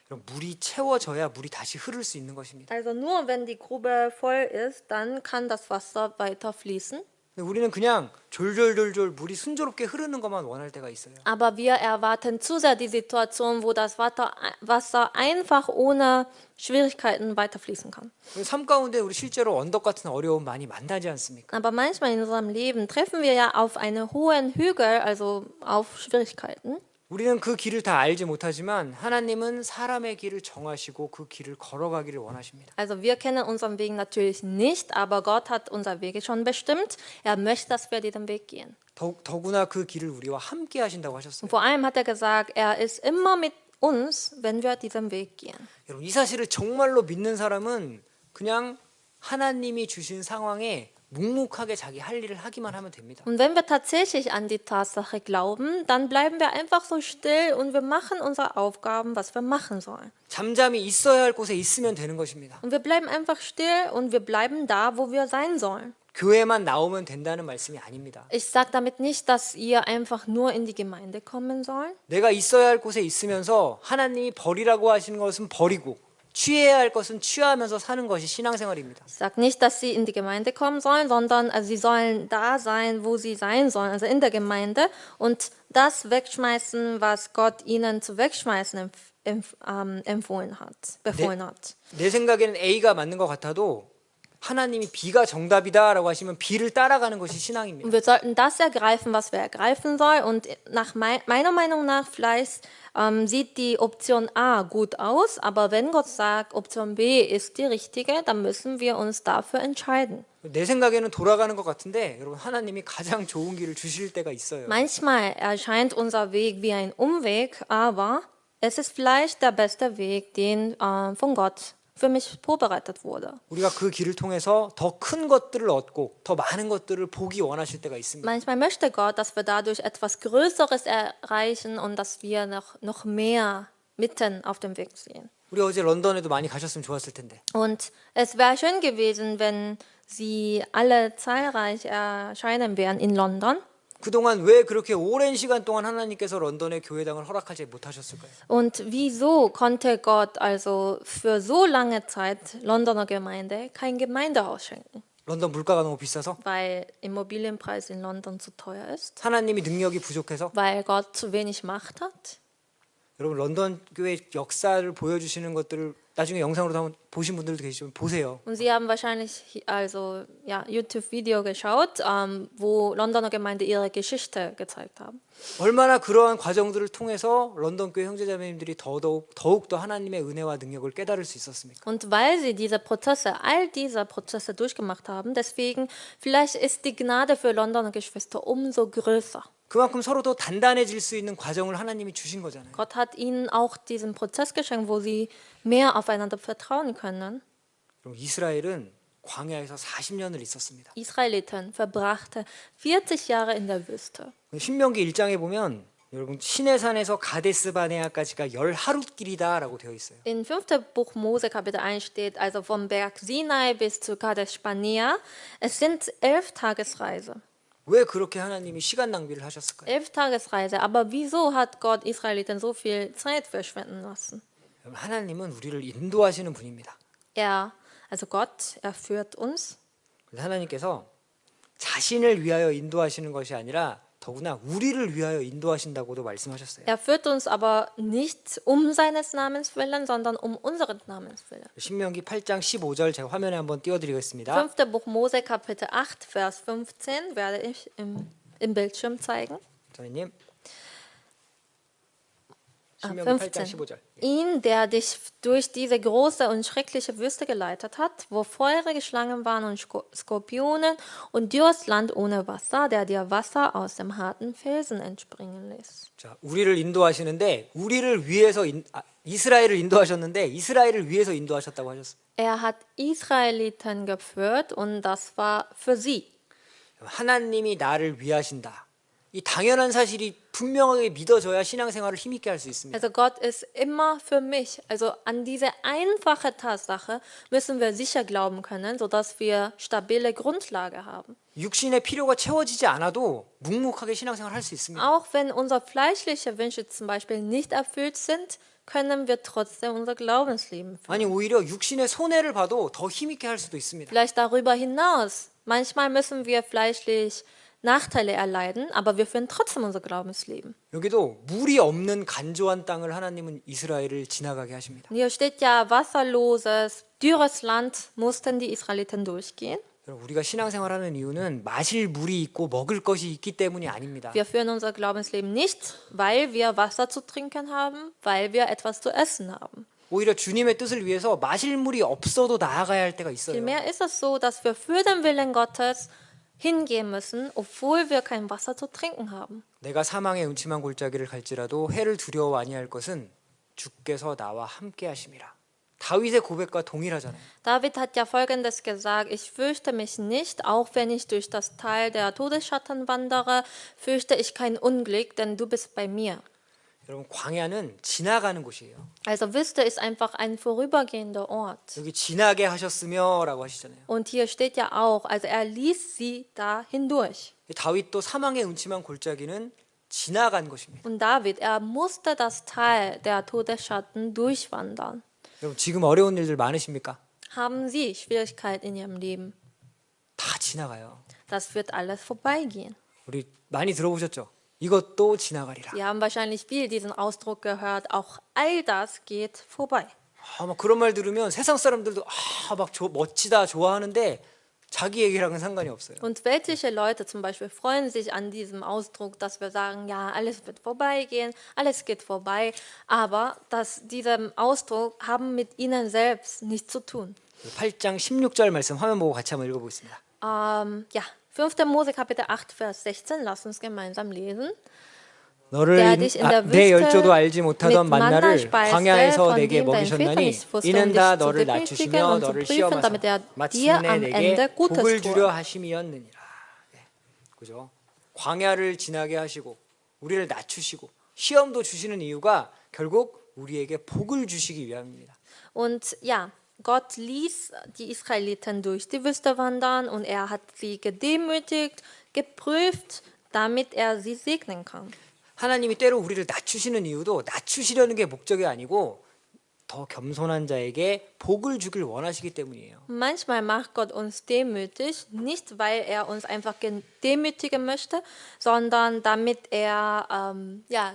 그럼 물이 채워져야 물이 다시 흐를 수 있는 것입니다. Also nur wenn die Grube voll ist, dann kann das Wasser weiter fließen. 근데 우리는 그냥 졸졸졸졸 물이 순조롭게 흐르는 것만 원할 때가 있어요. Aber wir erwarten zu sehr die Situation, wo das Wasser einfach ohne Schwierigkeiten weiterfließen kann. 삶 가운데 우리 실제로 언덕 같은 어려움 많이 만나지 않습니까? Aber manchmal in unserem Leben treffen wir ja auf einen hohen Hügel, also auf Schwierigkeiten. 우리는 그 길을 다 알지 못하지만 하나님은 사람의 길을 정하시고 그 길을 걸어가기를 원하십니다. Also wir kennen unseren Weg natürlich nicht, aber Gott hat unser Wege schon bestimmt. Er möchte, dass wir diesen Weg gehen. 더구나 그 길을 우리와 함께 하신다고 하셨어요. Und vor allem hat er gesagt, er ist immer mit uns, wenn wir diesen Weg gehen. 여러분 이 사실을 정말로 믿는 사람은 그냥 하나님이 주신 상황에 묵묵하게 자기 할 일을 하기만 하면 됩니다. Und wenn wir tatsächlich an die Tatsache glauben, dann bleiben wir einfach so still und wir machen unsere Aufgaben, was wir machen sollen. 잠잠히 있어야 할 곳에 있으면 되는 것입니다. Und wir bleiben einfach still und wir bleiben da, wo wir sein sollen. 교회만 나오면 된다는 말씀이 아닙니다. Ich sage damit nicht, dass ihr einfach nur in die Gemeinde kommen sollt. 내가 있어야 할 곳에 있으면서 하나님이 버리라고 하시는 것은 버리고 취해야 할 것은 취하면서 사는 것이 신앙생활입니다. Ich sage nicht, dass sie in die Gemeinde kommen sollen, sondern sie sollen da sein, wo sie sein sollen, also in der Gemeinde und das wegschmeißen, was Gott ihnen zu wegschmeißen befohlen hat. 내 생각에는 A가 맞는 것 같아도 하나님이 B가 정답이다라고 하시면 B를 따라가는 것이 신앙입니다. Und wir sollten das ergreifen, was wir ergreifen sollen. Und nach meiner Meinung nach vielleicht sieht die Option A gut aus, aber wenn Gott sagt, Option B ist die richtige, dann müssen wir uns dafür entscheiden. 내 생각에는 돌아가는 것 같은데 여러분 하나님이 가장 좋은 길을 주실 때가 있어요. Manchmal erscheint unser Weg wie ein Umweg, aber es ist vielleicht der beste Weg, den von Gott für mich vorbereitet wurde. 우리가 그 길을 통해서 더 큰 것들을 얻고 더 많은 것들을 보기 원하실 때가 있습니다. Manchmal möchte Gott, dass wir dadurch etwas Größeres erreichen und dass wir noch mehr mitten auf dem Weg sehen. 우리 어제 런던에도 많이 가셨으면 좋았을 텐데. Und es wäre schön gewesen, wenn Sie alle zahlreich erscheinen wären in London. 그동안 왜 그렇게 오랜 시간 동안 하나님께서 런던의 교회당을 허락하지 못하셨을까요? Und wieso konnte Gott also für so lange Zeit Londoner Gemeinde kein Gemeindehaus schenken? 런던 물가가 너무 비싸서? Weil Immobilienpreis in London zu teuer ist? 하나님이 능력이 부족해서? Weil Gott zu wenig Macht hat? 여러분 런던 교회 역사를 보여주시는 것들을 나중에 영상으로 한번 보신 분들도 계시지만 보세요. Und Sie haben wahrscheinlich also YouTube-Video geschaut, wo Londoner Gemeinde ihre Geschichte gezeigt haben. 얼마나 그러한 과정들을 통해서 런던 교회 형제자매님들이 더욱더 하나님의 은혜와 능력을 깨달을 수 있었습니까? Und weil sie all diese Prozesse durchgemacht haben, deswegen vielleicht ist die Gnade für Londoner Geschwister umso größer. 그만큼 서로 더 단단해질 수 있는 과정을 하나님이 주신 거잖아요. Gott hat ihnen auch diesen Prozess geschenkt, wo sie mehr aufeinander vertrauen können. 그럼 이스라엘은 광야에서 40년을 있었습니다. Israeliten verbrachte 40 Jahre in der Wüste. 신명기 1장에 보면 여러분 시내산에서 가데스 바네아까지가 10하룻길이다라고 되어 있어요. In 5. Buch Mose Kapitel 1 steht, also vom Berg Sinai bis zu Kadesh Barnea, es sind 11 Tagesreise. 왜 그렇게 하나님이 시간 낭비를 하셨을까요? 11 Tagesreise, aber wieso hat Gott Israeliten so viel Zeit verschwenden lassen? 하나님은 우리를 인도하시는 분입니다. Also Gott, er führt uns. 하나님께서 자신을 위하여 인도하시는 것이 아니라 더구나 우리를 위하여 인도하신다고도 말씀하셨어요. Er führt uns aber nicht seines Namens willen, sondern unseren Namens willen. 신명기 8장 15절 제가 화면에 한번 띄워드리겠습니다. 5. Buch Mose Kapitel 8 Vers 15 werde ich im Bildschirm zeigen. 전희님. 신명기 8장 15. 15절. Ihn, der dich durch diese große und schreckliche Wüste geleitet hat, wo feurige Schlangen waren und Skorpionen und dürres Land ohne Wasser, der dir Wasser aus dem harten Felsen entspringen ließ. 자, 우리를 인도하시는데 우리를 위해서 이스라엘을 인도하셨는데 이스라엘을 위해서 인도하셨다고 하셨어요. Er hat Israeliten geführt und das war für sie. 하나님이 나를 위하신다. 이 당연한 사실이 분명하게 믿어져야 신앙생활을 힘있게 할 수 있습니다. Also Gott ist immer für mich. Also an diese einfache Tatsache müssen wir sicher glauben können, sodass wir stabile Grundlage haben. 육신의 필요가 채워지지 않아도 묵묵하게 신앙생활을 할 수 있습니다. Auch wenn unsere fleischlichen Wünsche zum Beispiel nicht erfüllt sind, können wir trotzdem unser Glaubensleben führen. 아니 오히려 육신의 손해를 봐도 더 힘있게 할 수도 있습니다. Vielleicht darüber hinaus. Manchmal müssen wir fleischlich Nachteile erleiden, aber wir führen trotzdem unser Glaubensleben. 여기도 물이 없는 간조한 땅을 하나님은 이스라엘을 지나가게 하십니다. Hier steht ja, wasserloses, dürres Land mussten die Israeliten durchgehen. 우리가 신앙생활하는 이유는 마실 물이 있고 먹을 것이 있기 때문이 아닙니다. Wir führen unser Glaubensleben nicht, weil wir Wasser zu trinken haben, weil wir etwas zu essen haben. 오히려 주님의 뜻을 위해서 마실 물이 없어도 나아가야 할 때가 있어요. Vielmehr ist es so, dass wir für den Willen Gottes hingehen müssen, obwohl wir kein Wasser zu trinken haben. 내가 사망의 음침한 골짜기를 갈지라도 해를 두려워 아니할 것은 주께서 나와 함께 하심이라. 다윗의 고백과 동일하잖아요. David hat ja Folgendes gesagt: Ich fürchte mich nicht, auch wenn ich durch das Tal der Todesschatten wandere, fürchte ich kein Unglück, denn du bist bei mir. 여러분 광야는 지나가는 곳이에요. Also Wüste ist einfach ein vorübergehender Ort. 여기 지나게 하셨으며라고 하시잖아요. Und hier steht ja auch, also er ließ sie da hindurch. 다윗도 사망의 음침한 골짜기는 지나간 것입니다. Und David, er musste das Tal der Todesschatten durchwandern. 여러분 지금 어려운 일들 많으십니까? Haben Sie Schwierigkeiten in Ihrem Leben? 다 지나가요. Das wird alles vorbeigehen. 우리 많이 들어보셨죠? 이것도 지나가리라. Sie haben wahrscheinlich viel diesen Ausdruck gehört, auch all das geht vorbei. 막 그런 말 들으면 세상 사람들도 막 멋지다 좋아하는데 자기 얘기랑은 상관이 없어요. Und weltliche Leute zum Beispiel freuen sich an diesem Ausdruck, dass wir sagen, ja, alles wird vorbeigehen, alles geht vorbei, aber diesem Ausdruck haben mit ihnen selbst nichts zu tun. 8장 16절 말씀 화면 보고 같이 한번 읽어보겠습니다. Ja, 5. Mose Kapitel 8, Vers 16, lasst uns gemeinsam lesen. 너를 der dich in der 내 열조도 Wüste 알지 못하던 mit Manna 만나를 speiste, 광야에서 von 내게 dem deine Väter 먹이셨나니 nicht wussten, 이는 um 다 dich zu 너를 demütigen 낮추시며 und zu 너를 prüfen, 시험하사 damit er dir 마침내 am 내게 Ende Gutes 복을 주려 tue. 하심이었느니라. 네. 그죠? 광야를 지나게 하시고 우리를 낮추시고 시험도 주시는 이유가 결국 우리에게 복을 주시기 위함입니다. Und ja, Gott ließ die Israeliten durch die Wüste wandern und er hat sie gedemütigt, geprüft, damit er sie segnen kann. 하나님이 때로 우리를 낮추시는 이유도 낮추시려는 게 목적이 아니고 더 겸손한 자에게 복을 주길 원하시기 때문이에요. Manchmal macht Gott uns demütig, nicht weil er uns einfach demütigen möchte, sondern damit er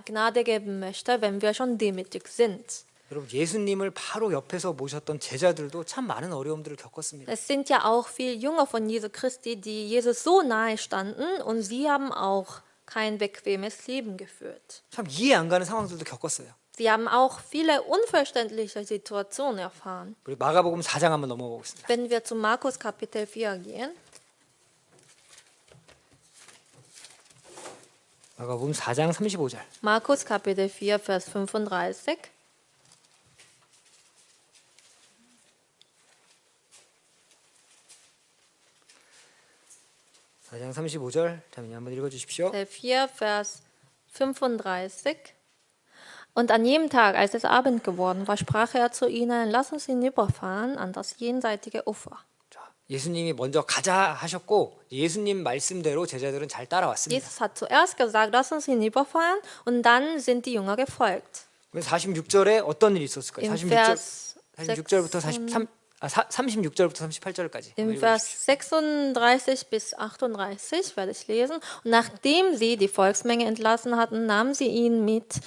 Gnade geben möchte, wenn wir schon demütig sind. 여러분 예수님을 바로 옆에서 모셨던 제자들도 참 많은 어려움들을 겪었습니다. Es sind ja auch viele Jünger von Jesu Christi, die Jesus so nahe standen und sie haben auch kein bequemes Leben geführt. 참 이해 안 가는 상황들도 겪었어요. Sie haben auch viele unverständliche Situationen erfahren. 우리 마가복음 4장 한번 넘어가 보겠습니다. Wenn wir zu Markus Kapitel 4 gehen, 마가복음 4장 35절. Markus Kapitel 4, Vers 35. 사장 35절. 잠깐만요. 한번 읽어 주십시오. Kapitel 4, Vers 35. Und an jedem Tag, als es Abend geworden war, sprach er zu ihnen, lass uns hinüberfahren an das jenseitige Ufer. 자, 예수님이 먼저 가자 하셨고 예수님 말씀대로 제자들은 잘 따라왔습니다. Jesus hat zuerst gesagt, lass uns hinüberfahren und dann sind die Jünger gefolgt. 46절에 어떤 일이 있었을까요? Im 46절부터 36절부터 38절까지. Im Vers 36 bis 38 werde ich lesen. Und nachdem sie die Volksmenge entlassen hatten, nahmen sie ihn mit,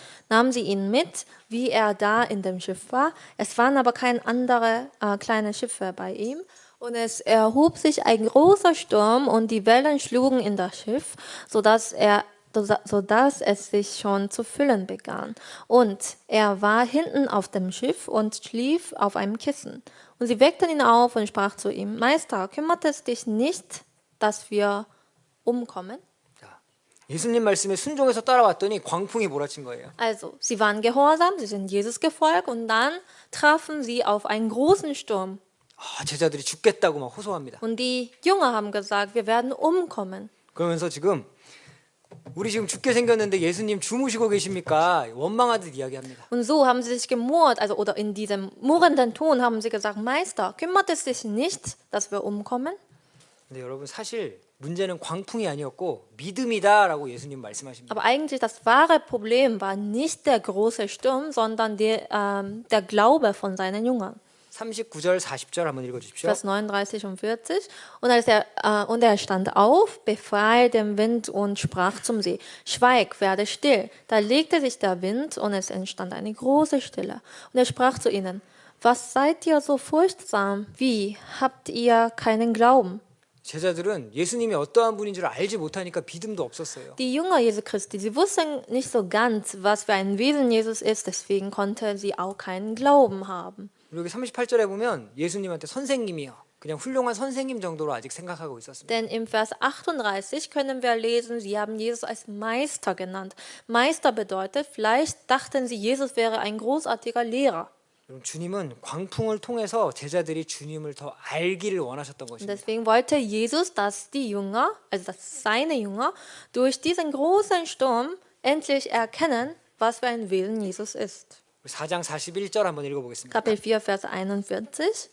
wie er da in dem Schiff war. Es waren aber keine andere kleine Schiffe bei ihm. Und es erhob sich ein großer Sturm und die Wellen schlugen in das Schiff, sodass es sich schon zu füllen begann. Und er war hinten auf dem Schiff und schlief auf einem Kissen. Und sie weckten ihn auf und sprach zu ihm, Meister, kümmert es dich nicht, dass wir umkommen? 자, 예수님 말씀에 순종해서 따라왔더니 광풍이 몰아친 거예요. Also, sie waren gehorsam, sie sind Jesus gefolgt und dann trafen sie auf einen großen Sturm. 제자들이 죽겠다고 막 호소합니다. Und die Jünger haben gesagt, wir werden umkommen. 그러면서 지금 우리 지금 죽게 생겼는데 예수님 주무시고 계십니까? 원망하듯 이야기합니다. Und so haben sie sich gemurrt, oder in diesem murrenden Ton haben sie gesagt, Meister, kümmert es dich nicht, dass wir umkommen? 근데 여러분 사실 문제는 광풍이 아니었고 믿음이다라고 예수님 말씀하십니다. Aber eigentlich das wahre Problem war nicht der große Sturm, sondern der Glaube von seinen Jüngern. 39절 40절 한번 읽어 주십시오. Vers 39 und 40. Und er stand auf, befahl dem Wind und sprach zum See, schweig, werde still. Da legte sich der Wind und es entstand eine große Stille. Und er sprach zu ihnen, was seid ihr so furchtsam? Wie, habt ihr keinen Glauben? 제자들은 예수님이 어떠한 분인 줄 알지 못하니까 믿음도 없었어요. Die Jünger Jesu Christi, sie wussten nicht so ganz, was für ein Wesen Jesus ist, deswegen konnten sie auch keinen Glauben haben. 여기 38절에 보면 예수님한테 선생님이요. 그냥 훌륭한 선생님 정도로 아직 생각하고 있었습니다. Denn im Vers 38 können wir lesen, sie haben Jesus als Meister genannt. Meister bedeutet, vielleicht dachten sie, Jesus wäre ein großartiger Lehrer. 주님은 광풍을 통해서 제자들이 주님을 더 알기를 원하셨던 Und 것입니다. deswegen wollte Jesus, dass die Jünger, also dass seine Jünger, durch diesen großen Sturm endlich erkennen, was für ein Wesen Jesus ist. 4장 41절 한번 읽어보겠습니다. Kapitel 4, Vers 41.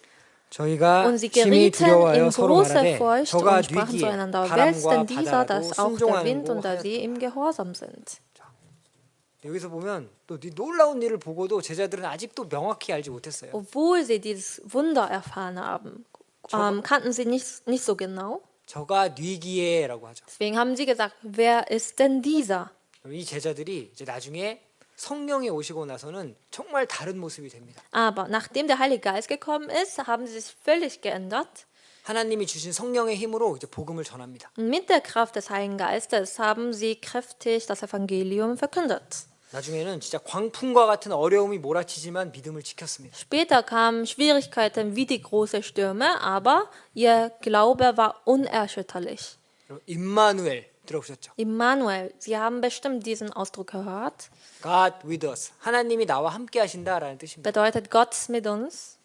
저희가 Und sie 심히 gerieten 두려워하여 in 서로 große 말하되 Furcht 저가 und sprachen 뉘기에 zueinander, wer ist denn 바람과 dieser, 바다라도 dass auch der Wind 순종하는 und der 고 See ihm gehorsam sind? 여기서 보면 또 이 놀라운 일을 보고도 제자들은 아직도 명확히 알지 못했어요. Obwohl sie dieses Wunder erfahren haben, kannten sie nicht so genau. 저가 뉘기에라고 하죠. Deswegen haben sie gesagt, wer ist denn dieser? 이 제자들이 이제 나중에 성령이 오시고 나서는 정말 다른 모습이 됩니다. Aber nachdem der Heilige Geist gekommen ist, haben sie sich völlig geändert. 하나님이 주신 성령의 힘으로 이제 복음을 전합니다. Und mit der Kraft des Heiligen Geistes haben sie kräftig das Evangelium verkündet. 나중에는 진짜 광풍과 같은 어려움이 몰아치지만 믿음을 지켰습니다. Später kamen Schwierigkeiten wie die großen Stürme, aber ihr Glaube war unerschütterlich. 임마누엘 들어보셨죠? Immanuel, Sie haben bestimmt diesen Ausdruck gehört. God with us. 하나님이 나와 함께 하신다라는 뜻입니다. Bedeutet Gott mit uns.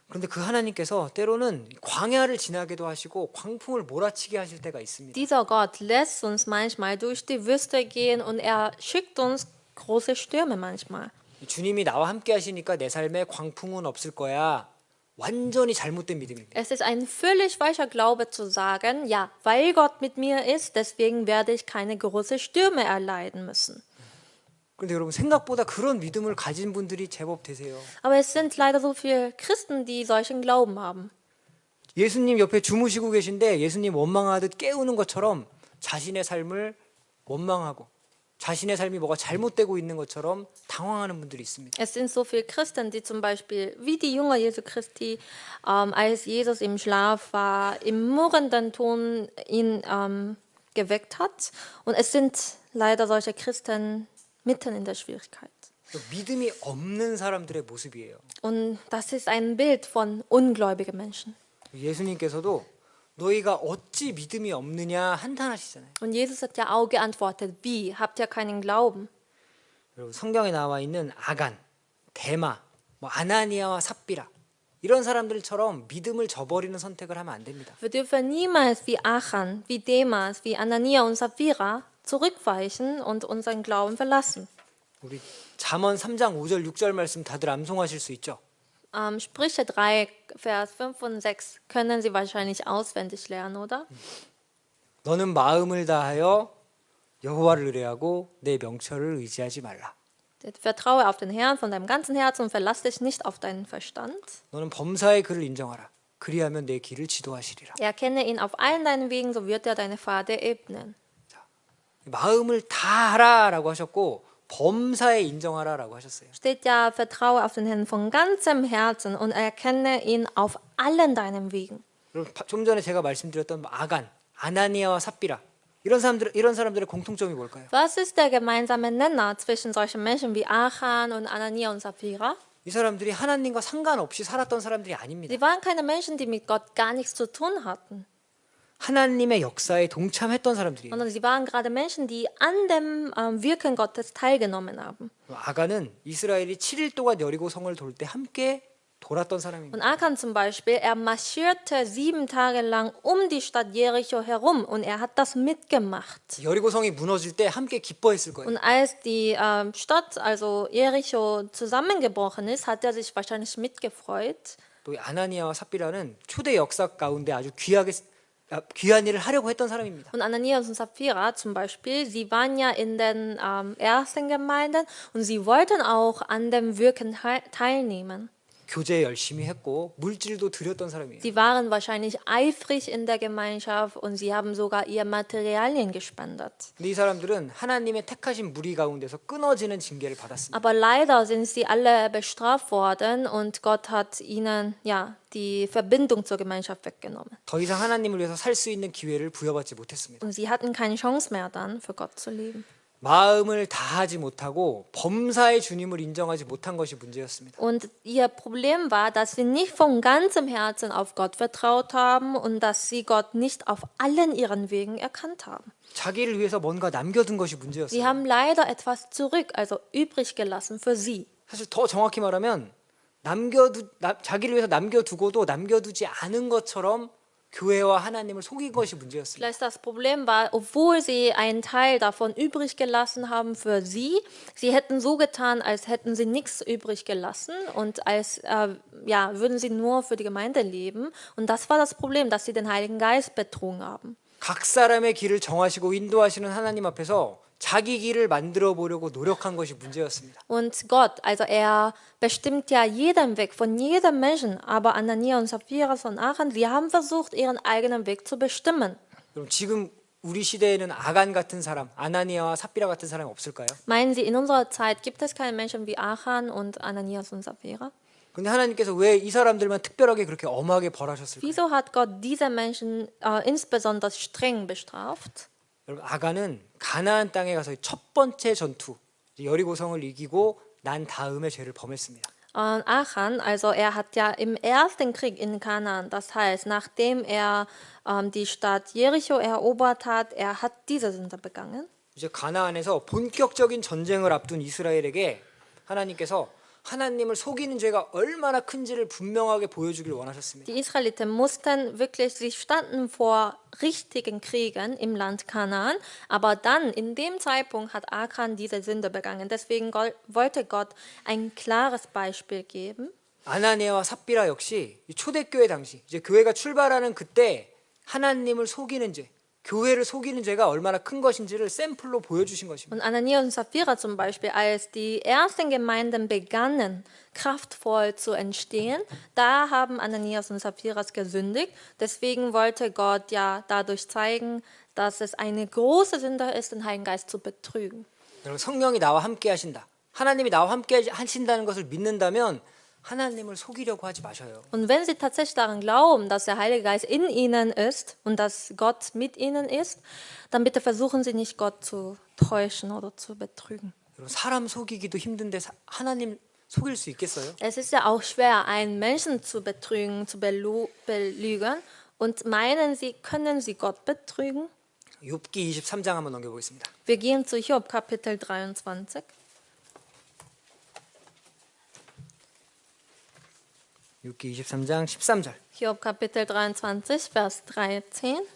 그런데 그 하나님께서 때로는 광야를 지나게도 하시고 광풍을 몰아치게 하실 때가 있습니다. Dieser Gott lässt uns manchmal durch die Wüste gehen und er schickt uns große Stürme manchmal. 주님이 나와 함께 하시니까 내 삶에 광풍은 없을 거야. 완전히 잘못된 믿음입니다. Es ist ein völlig falscher Glaube zu sagen, ja, weil Gott mit mir ist, deswegen werde ich keine großen Stürme erleiden müssen. 그런데 여러분 생각보다 그런 믿음을 가진 분들이 제법 되세요. Aber es sind leider so viele Christen, die solchen Glauben haben. 예수님 옆에 주무시고 계신데 예수님 원망하듯 깨우는 것처럼 자신의 삶을 원망하고 자신의 삶이 뭐가 잘못되고 있는 것처럼 당황하는 분들이 있습니다. Es sind so viele Christen, die zum Beispiel, wie die Jünger Jesu Christi, als Jesus im Schlaf war, im murrenden Ton ihn geweckt hat. Und es sind leider solche Christen mitten in der Schwierigkeit. 믿음이 없는 사람들의 모습이에요. Und das ist ein Bild von ungläubigen Menschen. 예수님께서도 너희가 어찌 믿음이 없느냐 한탄하시잖아요. Und Jesus hat ja auch geantwortet, wie? Habt ihr keinen Glauben? 여러분 성경에 나와 있는 아간, 데마, 뭐 아나니아와 삽비라 이런 사람들처럼 믿음을 저버리는 선택을 하면 안 됩니다. Wir dürfen niemals wie Achan, wie Demas, wie Anania und Sapphira zurückweichen und unseren Glauben verlassen. 우리 잠언 3장 5절 6절 말씀 다들 암송하실 수 있죠? Sprüche 3, Vers 5 und 6 können Sie wahrscheinlich auswendig lernen, oder? 너는 마음을 다하여 여호와를 의뢰하고 내 명철을 의지하지 말라. Vertraue auf den Herrn von deinem ganzen Herzen und verlass dich nicht auf deinen Verstand. 너는 범사의 그를 인정하라. 그리하면 내 길을 지도하시리라. Erkenne ihn auf allen deinen Wegen, so wird er deine Pfade ebnen. 마음을 다하라라고 하셨고 범사에 인정하라라고 하셨어요. Steht ja, vertraue auf den Herrn von ganzem Herzen und erkenne ihn auf allen deinen Wegen. 좀 전에 제가 말씀드렸던 아간, 아나니아와 삽비라 이런 사람들의 공통점이 뭘까요? Was ist der gemeinsame Nenner zwischen solchen Menschen wie Achan und Anania und Sapphira? 이 사람들이 하나님과 상관없이 살았던 사람들이 아닙니다. Sie waren keine Menschen, die mit Gott gar nichts zu tun hatten, 하나님의 역사에 동참했던 사람들이에요. sondern sie waren gerade Menschen, die an dem Wirken Gottes teilgenommen haben. 아간은 이스라엘이 7일 동안 여리고 성을 돌 때 함께 돌았던 사람입니다. Und Achan zum Beispiel, er marschierte 7 Tage lang um die Stadt Jericho herum und er hat das mitgemacht. 여리고 성이 무너질 때 함께 기뻐했을 거예요. Und als die Stadt, also Jericho, zusammengebrochen ist, hat er sich wahrscheinlich mitgefreut. 또 아나니아와 삽비라는 초대 역사 가운데 아주 귀한 일을 하려고 했던 사람입니다. Und Ananias und Sapphira zum Beispiel, sie waren ja in den ersten Gemeinden und sie wollten auch an dem Wirken teilnehmen. 교제 열심히 했고 물질도 드렸던 사람이에요. Sie waren wahrscheinlich eifrig in der Gemeinschaft und sie haben sogar ihr Materialien gespendet. 근데 이 사람들은 하나님의 택하신 무리 가운데서 끊어지는 징계를 받았습니다. Aber leider sind sie alle bestraft worden und Gott hat ihnen ja die Verbindung zur Gemeinschaft weggenommen. 더 이상 하나님을 위해서 살 수 있는 기회를 부여받지 못했습니다. Und sie hatten keine Chance mehr dann, für Gott zu leben. 마음을 다하지 못하고 범사의 주님을 인정하지 못한 것이 문제였습니다. Und ihr Problem war, dass sie nicht von ganzem Herzen auf Gott vertraut haben und dass sie Gott nicht auf allen ihren Wegen erkannt haben. 자기를 위해서 뭔가 남겨둔 것이 Sie 문제였어요. haben leider etwas zurück, also übrig gelassen für sie. 사실 더 정확히 말하면 자기를 위해서 남겨두고도 남겨두지 않은 것처럼 교회와 하나님을 속인 것이 문제였습니다. Vielleicht das Problem war, obwohl sie einen Teil davon übrig gelassen haben für sie, sie hätten so getan, als hätten sie nichts übrig gelassen und als würden sie nur für die Gemeinde leben. Und das war das Problem, dass sie den Heiligen Geist betrogen haben. 각 사람의 길을 정하시고 인도하시는 하나님 앞에서 자기 길을 만들어 보려고 노력한 것이 문제였습니다. Und Gott, also er bestimmt ja jeden Weg von jedem Menschen, aber Anania und Sapphira und Achan, sie haben versucht, ihren eigenen Weg zu bestimmen. 그럼 지금 우리 시대에는 아간 같은 사람, 아나니아와 삽비라 같은 사람이 없을까요? Meinen Sie, in unserer Zeit gibt es keine Menschen wie Achan und Ananias und Sapphira? 근데 하나님께서 왜 이 사람들만 특별하게 그렇게 엄하게 벌하셨을까요? Wieso hat Gott diese Menschen insbesondere streng bestraft? 여러분 아간은 가나안 땅에 가서 첫 번째 전투 여리고성을 이기고 난 다음에 죄를 범했습니다. Achan, also er hat ja im ersten Krieg in Kanaan, das heißt, nachdem er die Stadt Jericho erobert hat, er hat diese Sünde begangen. 이제 가나안에서 본격적인 전쟁을 앞둔 이스라엘에게 하나님께서 하나님을 속이는 죄가 얼마나 큰지를 분명하게 보여주길 원하셨습니다. Die Israeliten mussten wirklich, sie standen vor richtigen Kriegen im Land Kanaan, aber dann, in dem Zeitpunkt, hat Achan diese Sünde begangen. Deswegen wollte Gott ein klares Beispiel geben. 아나니아와 삽비라 역시 이 초대교회 당시 이제 교회가 출발하는 그때 하나님을 속이는 죄, 교회를 속이는 죄가 얼마나 큰 것인지를 샘플로 보여주신 것입니다. Und Ananias und Sapphira zum Beispiel, als die ersten Gemeinden begannen, kraftvoll zu entstehen, da haben Ananias und Sapphira gesündigt. Deswegen wollte Gott ja dadurch zeigen, dass es eine große Sünde ist, den Heiligen Geist zu betrügen. 여러분 성령이 나와 함께 하신다. 하나님이 나와 함께 하신다는 것을 믿는다면 하나님을 속이려고 하지 마셔요. Und wenn sie tatsächlich daran glauben, dass der Heilige Geist in ihnen ist und dass Gott mit ihnen ist, dann bitte versuchen sie nicht, Gott zu täuschen oder zu betrügen. 여러분 사람 속이기도 힘든데 하나님 속일 수 있겠어요? Es ist ja auch schwer, einen Menschen zu betrügen, zu belügen. Und meinen sie, können sie Gott betrügen? 욥기 23장 한번 넘겨보겠습니다. Wir gehen zu Hiob, Kapitel 23. 욥기 23장 13절. Hiob, Kapitel 23, Vers 13,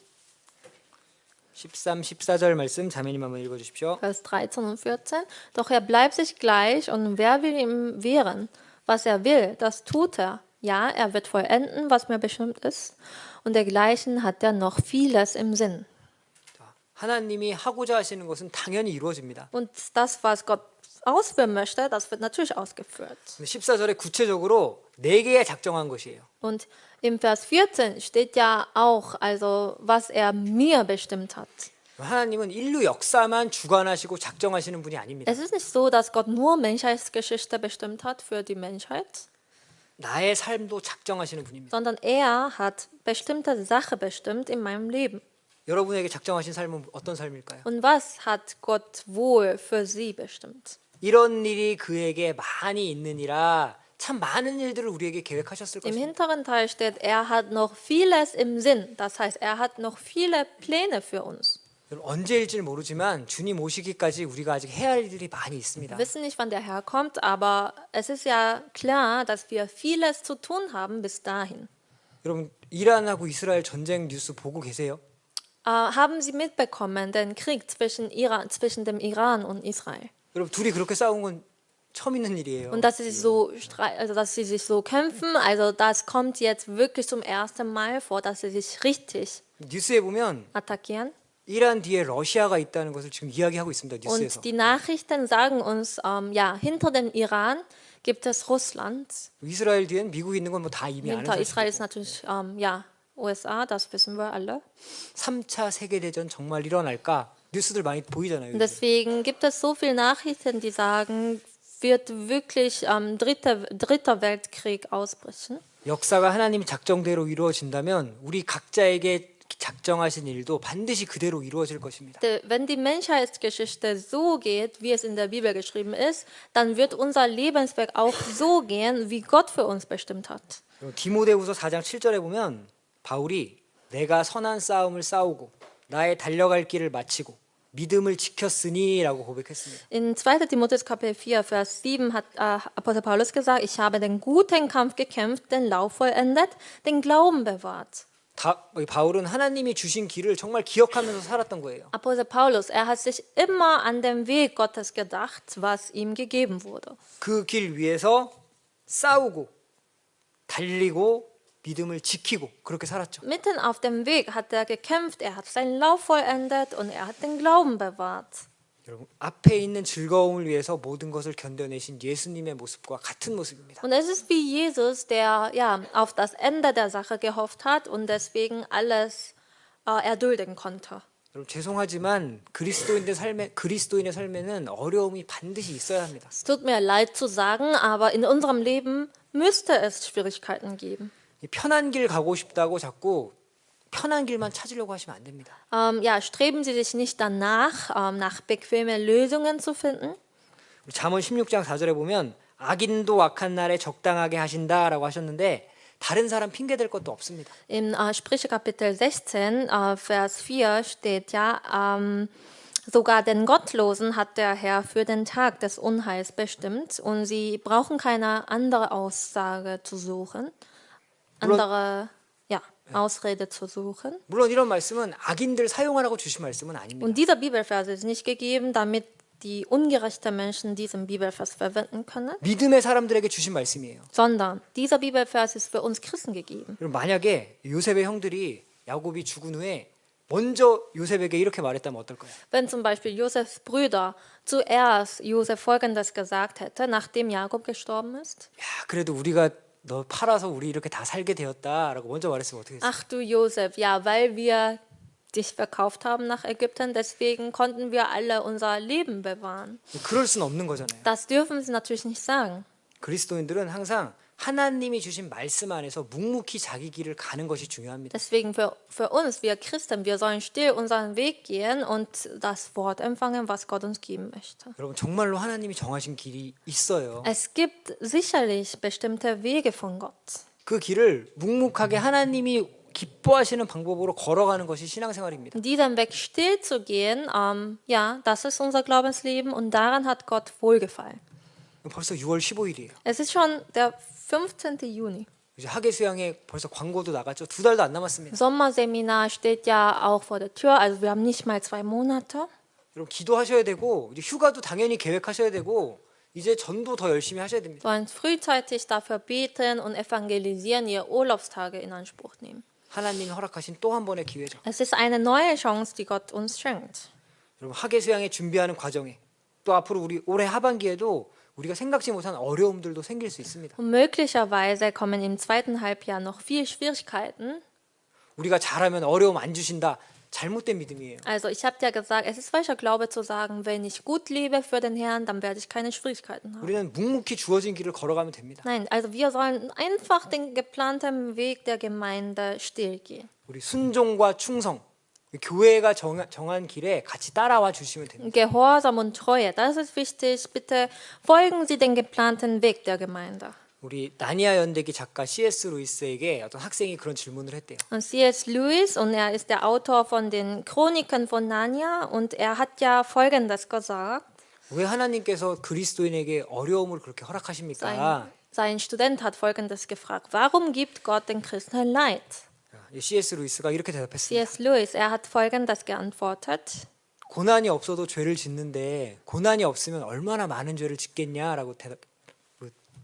13, 14절 말씀 자매님 한번 읽어주십시오. Vers 13 und 14. Doch er bleibt sich gleich und wer will ihm wehren? Was er will, das tut er. Ja, er wird vollenden, was mir bestimmt ist. Und dergleichen hat er noch vieles im Sinn. 하나님이 하고자 하시는 것은 당연히 이루어집니다. Und das, was Gott ausführen möchte, das wird natürlich ausgeführt. 14절에 구체적으로 4개의 작정한 것이에요. Und im Vers 14 steht ja auch, also was er mir bestimmt hat. 하나님은 인류 역사만 주관하시고 작정하시는 분이 아닙니다. Es ist nicht so, dass Gott nur Menschheitsgeschichte bestimmt hat für die Menschheit, 나의 삶도 작정하시는 분입니다. sondern er hat bestimmte Sachen bestimmt in meinem Leben. 여러분에게 작정하신 삶은 어떤 삶일까요? Und was hat Gott wohl für sie bestimmt? 이런 일이 그에게 많이 있느니라 참 많은 일들을 우리에게 계획하셨을 Im 것입니다. hinteren Teil steht, er hat noch vieles im Sinn. Das heißt, er hat noch viele Pläne für uns. 언제일지는 모르지만 주님 오시기까지 우리가 아직 해야 할 일이 많이 있습니다. Wir wissen nicht, wann der Herr kommt, aber es ist ja klar, dass wir vieles zu tun haben bis dahin. 여러분 이란하고 이스라엘 전쟁 뉴스 보고 계세요? Haben Sie mitbekommen, den Krieg zwischen dem Iran und Israel? 여러분 둘이 그렇게 싸운 건 처음 있는 일이에요. Und dass sie sich so kämpfen, also das kommt jetzt wirklich zum ersten Mal vor, dass sie sich richtig 뉴스에 보면 attackieren. 이란 뒤에 러시아가 있다는 것을 지금 이야기하고 있습니다. 뉴스에서. Und die Nachrichten sagen uns, ja, hinter dem Iran gibt es Russland. 이스라엘 뒤엔 미국이 있는 건 뭐 다 이미 아는 Hinter Israel ist 사실이고. natürlich, ja, USA, das wissen wir alle. 3차 세계대전 정말 일어날까? 뉴스들 많이 보이잖아요. Und 요즘. deswegen gibt es so viele Nachrichten, die sagen, wird wirklich dritter Weltkrieg ausbrechen. 역사가 하나님 작정대로 이루어진다면 우리 각자에게 작정하신 일도 반드시 그대로 이루어질 것입니다. Wenn die Menschheitsgeschichte so geht, wie es in der Bibel geschrieben ist, dann wird unser Lebenswerk auch so gehen, wie Gott für uns bestimmt hat. 디모데후서 4장 7절에 보면 바울이 내가 선한 싸움을 싸우고 나의 달려갈 길을 마치고 믿음을 지켰으니라고 고백했습니다. In 2. Timotheus Kapitel 4, Vers 7 hat Apostel Paulus gesagt, ich habe den guten Kampf gekämpft, den Lauf vollendet, den Glauben bewahrt. 바울은 하나님이 주신 길을 정말 기억하면서 살았던 거예요. Apostel Paulus, er hat sich immer an den Weg Gottes gedacht, was ihm gegeben wurde. 그 길 위에서 싸우고 달리고 믿음을 지키고 그렇게 살았죠. Mitten auf dem Weg hat er gekämpft, er hat seinen Lauf vollendet und er hat den Glauben bewahrt. 여러분 앞에 있는 즐거움을 위해서 모든 것을 견뎌내신 예수님의 모습과 같은 모습입니다. Und es ist wie Jesus, der ja auf das Ende der Sache gehofft hat und deswegen alles erdulden konnte. 여러분 죄송하지만 그리스도인의 삶에는 어려움이 반드시 있어야 합니다. Es tut mir leid zu sagen, aber in unserem Leben müsste es Schwierigkeiten geben. 이 편한 길 가고 싶다고 자꾸 편한 길만 찾으려고 하시면 안 됩니다. Ja, streben Sie sich nicht danach, nach bequemen Lösungen zu finden. 잠언 16장 4절에 보면 악인도 악한 날에 적당하게 하신다라고 하셨는데 다른 사람 핑계 댈 것도 없습니다. In Sprüche Kapitel 16, Vers 4 steht ja, sogar den Gottlosen hat der Herr für den Tag des Unheils bestimmt und sie brauchen keine andere Aussage zu suchen, andere Ausrede zu suchen. 물론 이런 말씀은 악인들 사용하라고 주신 말씀은 아닙니다. Und dieser Bibelvers ist nicht gegeben, damit die ungerechten Menschen diesen Bibelvers verwenden können, 믿음의 사람들에게 주신 말씀이에요. sondern dieser Bibelvers ist für uns Christen gegeben. 그럼 만약에 요셉의 형들이 야곱이 죽은 후에 먼저 요셉에게 이렇게 말했다면 어떨까요? Wenn zum Beispiel Josefs Brüder zuerst Josef Folgendes gesagt hätte, nachdem Jakob gestorben ist: 야, 그래도 우리가 너 팔아서 우리 이렇게 다 살게 되었다라고 먼저 말했으면 어떻게 했어요? Ach du Josef, ja, weil wir dich verkauft haben nach Ägypten, deswegen konnten wir alle unser Leben bewahren. 그럴 수는 없는 거잖아요. Das dürfen sie natürlich nicht sagen. 그리스도인들은 항상 하나님이 주신 말씀 안에서 묵묵히 자기 길을 가는 것이 중요합니다. Deswegen für uns, wir Christen, wir sollen still unseren Weg gehen und das Wort empfangen, was Gott uns geben möchte. 여러분 정말로 하나님이 정하신 길이 있어요. Es gibt sicherlich bestimmte Wege von Gott. 그 길을 묵묵하게 하나님이 기뻐하시는 방법으로 걸어가는 것이 신앙생활입니다. Diesen Weg still zu gehen, ja, das ist unser Glaubensleben und daran hat Gott wohlgefallen. 벌써 6월 15일이에요. Es ist schon der 15. Juni. 이제 학예 수양에 벌써 광고도 나갔죠. 2달도 안 남았습니다. Sommerseminar steht ja auch vor der Tür, also wir haben nicht mal 2 Monate. 여러분 기도하셔야 되고 이제 휴가도 당연히 계획하셔야 되고 이제 전도 더 열심히 하셔야 됩니다. Sollen frühzeitig dafür beten und evangelisieren, ihr Urlaubstage in Anspruch nehmen. 하나님이 허락하신 또 한 번의 기회죠. Es ist eine neue Chance, die Gott uns schenkt. 여러분 학예 수양에 준비하는 과정에 또 앞으로 우리 올해 하반기에도 우리가 생각지 못한 어려움들도 생길 수 있습니다. Und möglicherweise kommen im zweiten Halbjahr noch viel Schwierigkeiten. 우리가 잘하면 어려움 안 주신다. 잘못된 믿음이에요. Also ich habe ja gesagt, es ist falscher Glaube zu sagen, wenn ich gut lebe für den Herrn, dann werde ich keine Schwierigkeiten haben. 우리는 묵묵히 주어진 길을 걸어가면 됩니다. Nein, also wir sollen einfach den geplanten Weg der Gemeinde still gehen. 우리 순종과 충성, 교회가 정한 길에 같이 따라와 주시면 됩니다. Gehorsam und Treue, das ist wichtig. Bitte folgen Sie den geplanten Weg der Gemeinde. 우리 나니아 연대기 작가 C.S. 루이스에게 어떤 학생이 그런 질문을 했대요. Und C.S. Lewis, und er ist der Autor von den Chroniken von Narnia, und er hat ja Folgendes gesagt. 왜 하나님께서 그리스도인에게 어려움을 그렇게 허락하십니까? Sein Student hat Folgendes gefragt: Warum gibt Gott den Christen Leid? C.S. 루이스가 이렇게 대답했습니다. C.S. Lewis, er hat Folgendes geantwortet: 고난이 없어도 죄를 짓는데 고난이 없으면 얼마나 많은 죄를 짓겠냐라고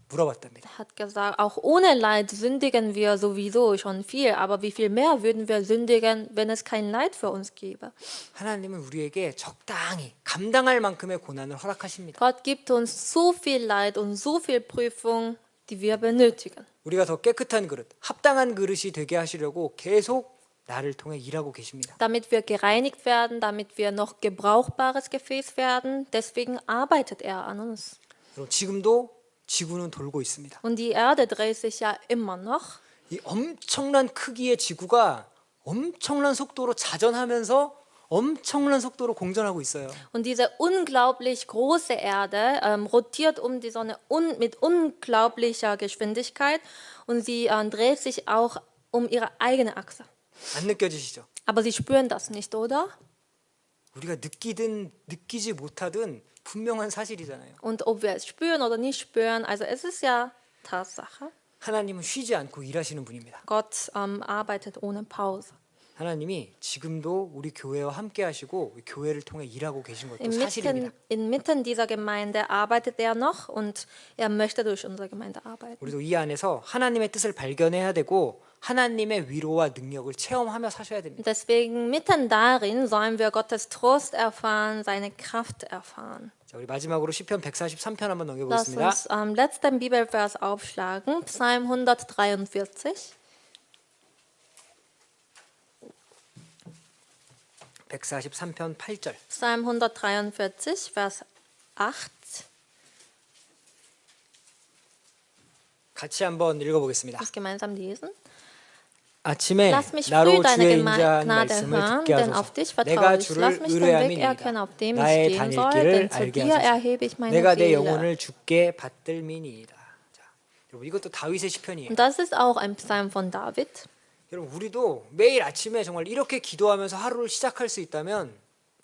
물어봤답니다. Er hat gesagt, auch ohne Leid sündigen wir sowieso schon viel, aber wie viel mehr würden wir sündigen, wenn es kein Leid für uns gäbe? 하나님은 우리에게 적당히 감당할 만큼의 고난을 허락하십니다. Gott gibt uns so viel Leid und so viel Prüfung, die wir benötigen. 우리가 더 깨끗한 그릇, 합당한 그릇이 되게 하시려고 계속 나를 통해 일하고 계십니다. Damit wir gereinigt werden, damit wir noch gebrauchbares Gefäß werden, deswegen arbeitet er an uns. 그럼 지금도 지구는 돌고 있습니다. Und die Erde dreht sich ja immer noch. 이 엄청난 크기의 지구가 엄청난 속도로 자전하면서 엄청난 속도로 공전하고 있어요. Und diese unglaublich große Erde rotiert um die Sonne mit unglaublicher Geschwindigkeit, und sie dreht sich auch um ihre eigene Achse. 안 느껴지시죠? Aber Sie spüren das nicht, oder? 우리가 느끼든 느끼지 못하든 분명한 사실이잖아요. Und ob wir es spüren oder nicht spüren, also es ist ja Tatsache. 하나님은 쉬지 않고 일하시는 분입니다. Gott arbeitet ohne Pause. 하나님이 지금도 우리 교회와 함께 하시고 교회를 통해 일하고 계신 것도 사실입니다. Inmitten dieser Gemeinde arbeitet er noch, und er möchte durch unsere Gemeinde arbeiten. 우리도 이 안에서 하나님의 뜻을 발견해야 되고 하나님의 위로와 능력을 체험하며 사셔야 됩니다. Deswegen mitten darin sollen wir Gottes Trost erfahren, seine Kraft erfahren. 자, 우리 마지막으로 시편 143편 한번 Lass 넘겨보겠습니다. uns letzten Bibelvers aufschlagen, Psalm 143. 143편 8절. Psalm 143, Vers 8. 같이 한번 읽어보겠습니다. Lass uns gemeinsam lesen. 아침에 Lass mich 나로 früh deine 주의 인자한 Gnade 말씀을 hören, 듣게 denn auf 하소서. dich 내가 vertraue ich. 주를 Lass mich den Weg 의뢰함이니이다. erkennen, auf dem ich 나의 gehen 다닐 soll, 길을 denn zu 알게 dir 하소서. erhebe ich meine 내가 내 Seele. 영혼을 주께 받들미니이다. 자, 여러분 이것도 다윗의 시편이에요. Und das ist auch ein Psalm von David. 여러분 우리도 매일 아침에 정말 이렇게 기도하면서 하루를 시작할 수 있다면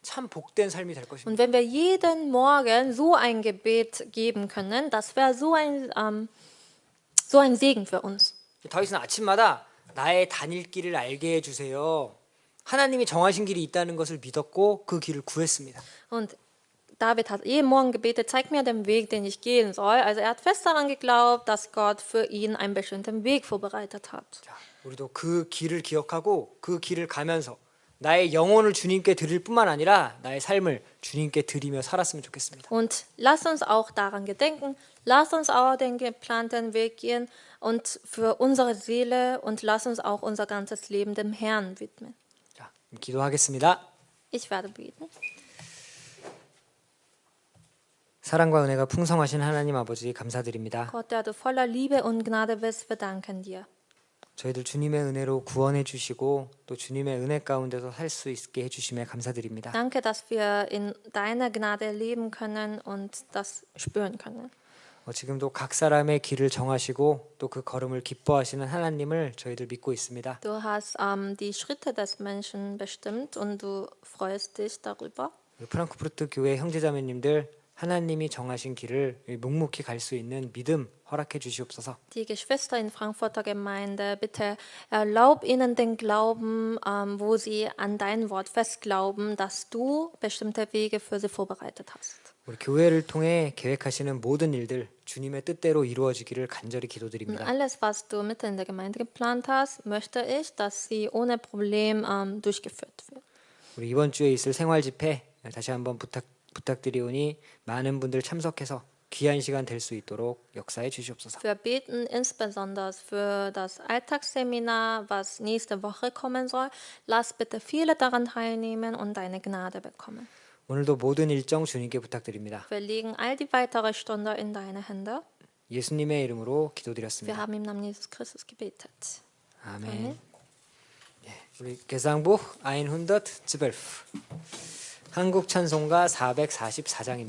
참 복된 삶이 될 것입니다. Und wenn wir jeden Morgen so ein Gebet geben können, das wäre so ein Segen für uns. 다윗은 아침마다 나의 다닐 길을 알게 해주세요. 하나님이 정하신 길이 있다는 것을 믿었고 그 길을 구했습니다. Und David hat jeden Morgen gebetet, zeig mir den Weg, den ich gehen soll. Also er hat fest daran geglaubt, dass Gott für ihn einen bestimmten Weg vorbereitet hat. 자, 우리도 그 길을 기억하고 그 길을 가면서 나의 영혼을 주님께 드릴 뿐만 아니라 나의 삶을 주님께 드리며 살았으면 좋겠습니다. Und lass uns auch daran gedenken, lass uns auch den geplanten Weg gehen und für unsere Seele und lass uns auch unser ganzes Leben dem Herrn widmen. 자, 기도하겠습니다. Ich werde beten. 사랑과 은혜가 풍성하신 하나님 아버지 감사드립니다. Gott, der du voller Liebe und Gnade bist, wir danken dir. 저희들 주님의 은혜로 구원해 주시고 또 주님의 은혜 가운데서 살 수 있게 해 주심에 감사드립니다. Danke, dass wir in deiner Gnade leben können und das spüren können. 지금도 각 사람의 길을 정하시고 또 그 걸음을 기뻐하시는 하나님을 저희들 믿고 있습니다. Du hast die Schritte des Menschen bestimmt und du freust dich darüber. 우리 프랑크푸르트 교회 형제자매님들 하나님이 정하신 길을 묵묵히 갈 수 있는 믿음 허락해 주시옵소서. Die Geschwister in Frankfurter Gemeinde, bitte erlaub ihnen den Glauben, wo sie an dein Wort festglauben, dass du bestimmte Wege für sie vorbereitet hast. 우리 교회를 통해 계획하시는 모든 일들 주님의 뜻대로 이루어지기를 간절히 Und 기도드립니다. alles, was du mitten in der Gemeinde geplant hast, möchte ich, dass sie ohne Problem durchgeführt wird. 우리 이번 주에 있을 생활 집회 다시 한번 부탁드리오니 많은 분들 참석해서 귀한 시간 될 수 있도록 역사해 주시옵소서. Wir beten insbesondere für das Alltagsseminar, was nächste Woche kommen soll. Lass bitte viele daran teilnehmen und deine Gnade bekommen. 오늘도 모든 일정 주님께 부탁드립니다. Wir legen all die weitere Stunde in deine Hände. 예수님의 이름으로 Wir 기도드렸습니다. haben im Namen Jesus Christus gebetet. 아멘. 아멘. 예, 우리 Gesangbuch 112 한국 찬송가 444장입니다.